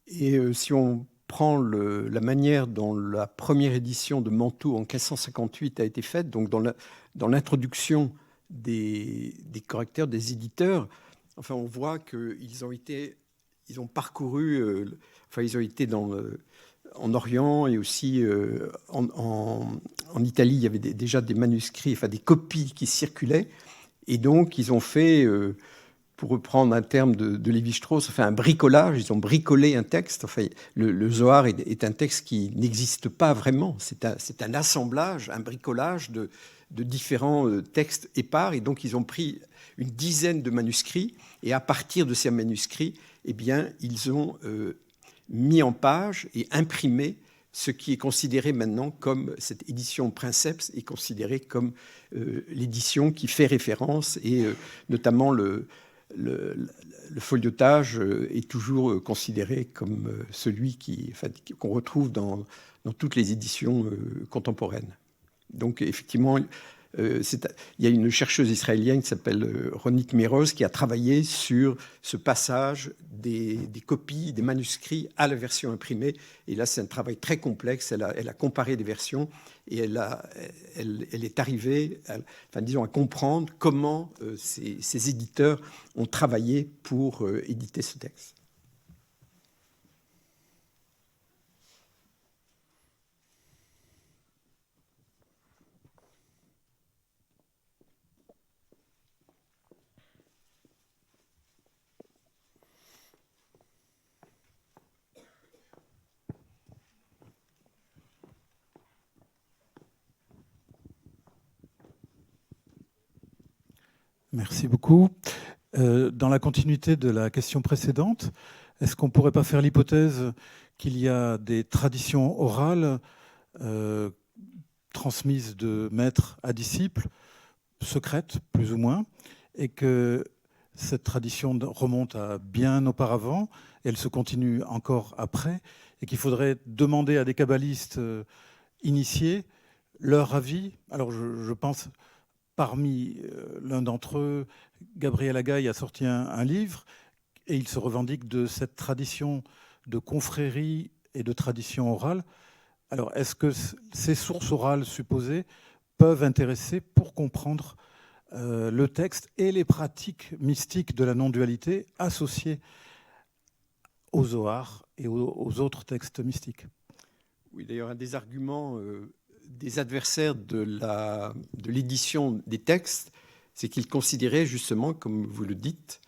Speaker 4: Et si on prend la manière dont la première édition de Mantoue en 1558 a été faite, donc dans l'introduction des correcteurs, des éditeurs, enfin, on voit qu'ils ont parcouru, enfin, ils ont été en Orient et aussi en Italie, il y avait déjà des manuscrits, enfin des copies qui circulaient, et donc ils ont fait, pour reprendre un terme de Lévi-Strauss, enfin un bricolage, ils ont bricolé un texte. Enfin, le Zohar est un texte qui n'existe pas vraiment, c'est un assemblage, un bricolage de différents textes épars, et donc ils ont pris une dizaine de manuscrits, et à partir de ces manuscrits, eh bien, ils ont mis en page et imprimé ce qui est considéré maintenant comme, cette édition Princeps est considérée comme l'édition qui fait référence, et notamment le foliotage est toujours considéré comme celui qu'on retrouve dans toutes les éditions contemporaines. Donc effectivement, il y a une chercheuse israélienne qui s'appelle Ronit Meroz qui a travaillé sur ce passage des copies, des manuscrits à la version imprimée. Et là, c'est un travail très complexe. Elle a comparé des versions et elle est arrivée à comprendre comment ces éditeurs ont travaillé pour éditer ce texte.
Speaker 6: Merci beaucoup. Dans la continuité de la question précédente, est-ce qu'on ne pourrait pas faire l'hypothèse qu'il y a des traditions orales transmises de maître à disciple, secrètes plus ou moins, et que cette tradition remonte à bien auparavant, et elle se continue encore après, et qu'il faudrait demander à des kabbalistes initiés leur avis? Alors je pense... Parmi l'un d'entre eux, Gabriel Agaï a sorti un livre et il se revendique de cette tradition de confrérie et de tradition orale. Alors, est-ce que ces sources orales supposées peuvent intéresser pour comprendre le texte et les pratiques mystiques de la non-dualité associées au Zohar et aux autres textes mystiques?
Speaker 4: Oui, d'ailleurs, un des arguments des adversaires de l'édition des textes, c'est qu'ils considéraient justement, comme vous le dites,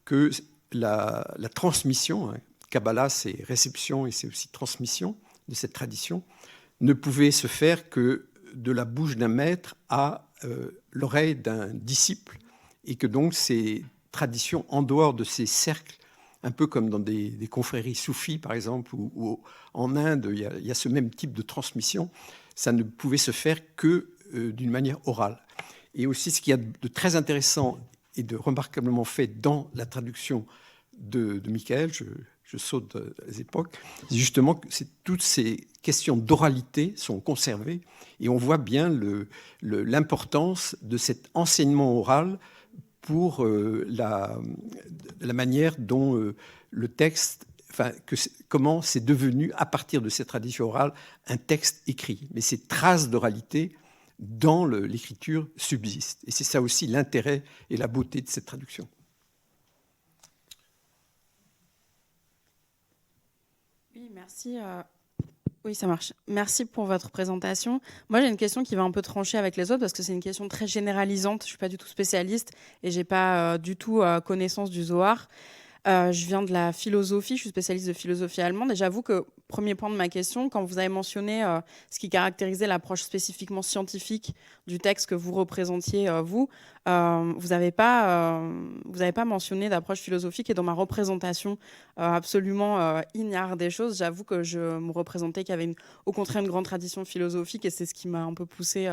Speaker 4: que la transmission, Kabbalah c'est réception et c'est aussi transmission de cette tradition, ne pouvait se faire que de la bouche d'un maître à l'oreille d'un disciple, et que donc ces traditions en dehors de ces cercles, un peu comme dans des confréries soufis par exemple, ou en Inde il y a ce même type de transmission, ça ne pouvait se faire que d'une manière orale. Et aussi, ce qu'il y a de très intéressant et de remarquablement fait dans la traduction de Michael, je saute les époques, c'est justement que toutes ces questions d'oralité sont conservées, et on voit bien l'importance de cet enseignement oral pour la manière dont le texte... comment c'est devenu, à partir de cette tradition orale, un texte écrit. Mais ces traces d'oralité dans l'écriture subsistent. Et c'est ça aussi l'intérêt et la beauté de cette traduction.
Speaker 7: Oui, merci. Oui, ça marche. Merci pour votre présentation. Moi, j'ai une question qui va un peu trancher avec les autres parce que c'est une question très généralisante. Je ne suis pas du tout spécialiste et je n'ai pas du tout connaissance du Zohar. Je viens de la philosophie, je suis spécialiste de philosophie allemande et j'avoue que, premier point de ma question, quand vous avez mentionné ce qui caractérisait l'approche spécifiquement scientifique du texte que vous représentiez, vous n'avez pas mentionné d'approche philosophique, et dans ma représentation absolument ignare des choses, j'avoue que je me représentais qu'il y avait au contraire une grande tradition philosophique, et c'est ce qui m'a un peu poussé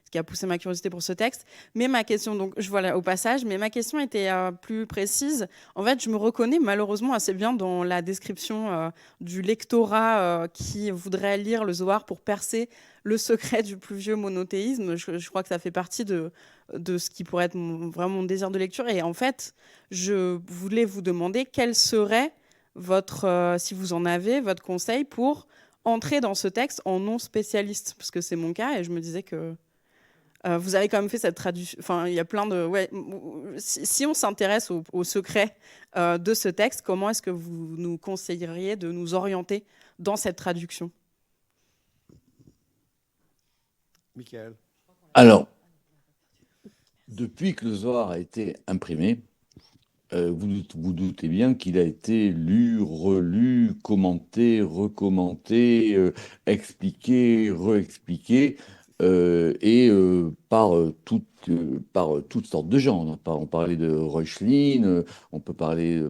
Speaker 7: ce qui a poussé ma curiosité pour ce texte. Mais ma question, donc je vois là au passage, mais ma question était plus précise. En fait, je me reconnais malheureusement assez bien dans la description du lectorat qui voudrait lire le Zohar pour percer le secret du plus vieux monothéisme. Je crois que ça fait partie de ce qui pourrait être vraiment mon désir de lecture. Et en fait, je voulais vous demander quel serait votre, si vous en avez, votre conseil pour entrer dans ce texte en non spécialiste, parce que c'est mon cas, et je me disais que vous avez quand même fait cette traduction. Enfin, il y a plein de. Ouais, si on s'intéresse au secret de ce texte, comment est-ce que vous nous conseilleriez de nous orienter dans cette traduction?
Speaker 4: Michael.
Speaker 2: Alors, depuis que le Zohar a été imprimé, vous doutez bien qu'il a été lu, relu, commenté, recommandé, expliqué, réexpliqué. Par toutes sortes de gens. On parlait de Reuchlin, on peut parler.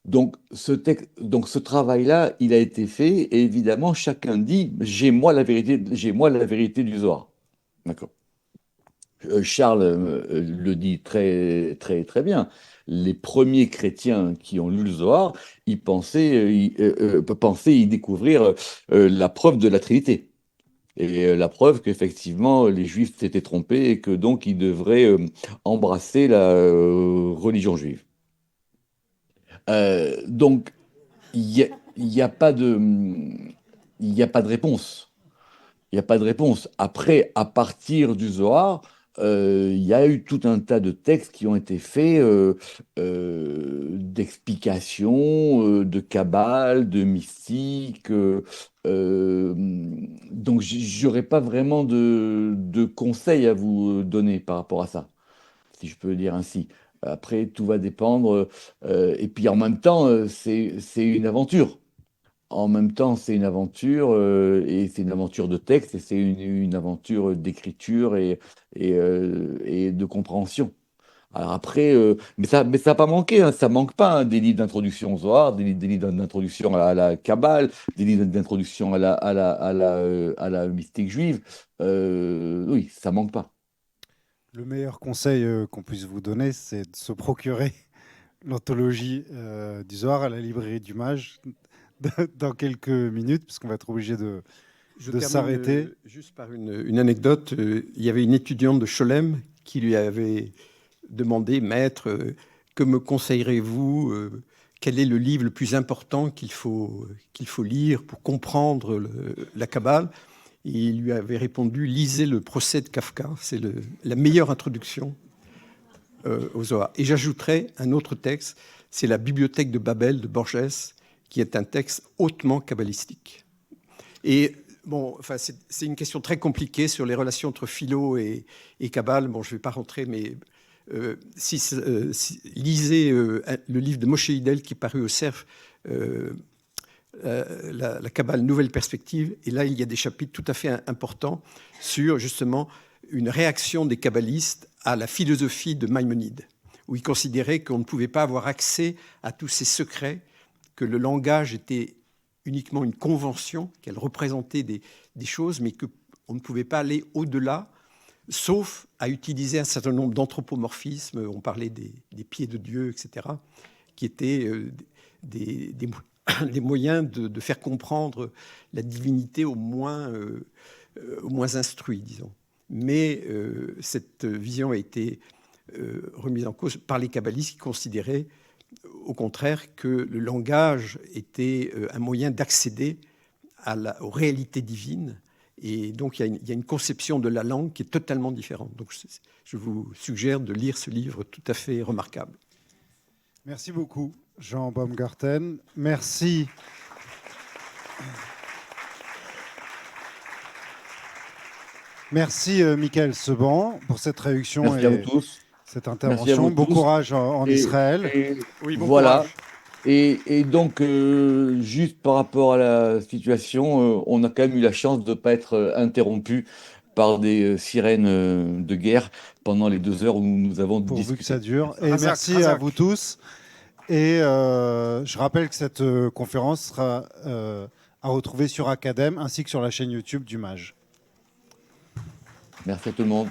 Speaker 2: Donc, ce travail-là, il a été fait, et évidemment, chacun dit, j'ai moi la vérité du Zohar. D'accord. Charles le dit très, très, très bien. Les premiers chrétiens qui ont lu le Zohar, ils pensaient y découvrir la preuve de la Trinité. Et la preuve qu'effectivement, les Juifs s'étaient trompés et que donc ils devraient embrasser la religion juive. Donc, il n'y a pas de, il n'y a pas de réponse. Il n'y a pas de réponse. Après, à partir du Zohar, il y a eu tout un tas de textes qui ont été faits d'explications, de kabbale, de mystique. Donc, j'aurais pas vraiment de conseils à vous donner par rapport à ça, si je peux le dire ainsi. Après, tout va dépendre. Et puis, en même temps, c'est une aventure. En même temps, c'est une aventure, et c'est une aventure de texte, et c'est une aventure d'écriture et de compréhension. Alors après, mais ça n'a pas manqué, hein, ça manque pas, hein, des livres d'introduction au Zohar, des livres d'introduction à la Kabbale, des livres d'introduction à la mystique juive. Oui, ça manque pas.
Speaker 3: Le meilleur conseil qu'on puisse vous donner, c'est de se procurer l'anthologie du Zohar à la librairie du Mage dans quelques minutes, parce qu'on va être obligé de s'arrêter.
Speaker 4: Juste par une anecdote, il y avait une étudiante de Cholem qui lui avait demandé, maître, que me conseillerez-vous, quel est le livre le plus important qu'il faut lire pour comprendre la Kabbale? Et il lui avait répondu, lisez le procès de Kafka, c'est la meilleure introduction au Zohar. Et j'ajouterai un autre texte, c'est la Bibliothèque de Babel de Borges, qui est un texte hautement kabbalistique. Et bon, enfin, c'est une question très compliquée sur les relations entre philo et Kabbale. Bon, je ne vais pas rentrer, mais lisez le livre de Moshe Hidel qui est paru au Cerf, la Kabbale Nouvelle Perspective. Et là, il y a des chapitres tout à fait importants sur justement une réaction des kabbalistes à la philosophie de Maïmonide, où ils considéraient qu'on ne pouvait pas avoir accès à tous ces secrets, que le langage était uniquement une convention, qu'elle représentait des choses, mais qu'on ne pouvait pas aller au-delà, sauf à utiliser un certain nombre d'anthropomorphismes. On parlait des pieds de Dieu, etc., qui étaient des moyens de faire comprendre la divinité aux moins instruits, disons. Mais cette vision a été remise en cause par les kabbalistes qui considéraient au contraire que le langage était un moyen d'accéder aux réalités divines. Et donc, il y a une conception de la langue qui est totalement différente. Donc, je vous suggère de lire ce livre tout à fait remarquable.
Speaker 3: Merci beaucoup, Jean Baumgarten. Merci. Merci, Michael Seban, pour cette traduction.
Speaker 2: Merci à vous tous.
Speaker 3: Cette intervention. Bon courage en Israël.
Speaker 2: Oui, bon voilà. Courage. Et donc, juste par rapport à la situation, on a quand même eu la chance de ne pas être interrompu par des sirènes de guerre pendant les 2 heures où nous avons
Speaker 3: Pourvu
Speaker 2: discuté.
Speaker 3: que ça dure. Et
Speaker 4: Razak,
Speaker 3: merci à
Speaker 4: Razak.
Speaker 3: vous tous. Et je rappelle que cette conférence sera à retrouver sur Academ ainsi que sur la chaîne YouTube du MAGE.
Speaker 2: Merci à tout le monde.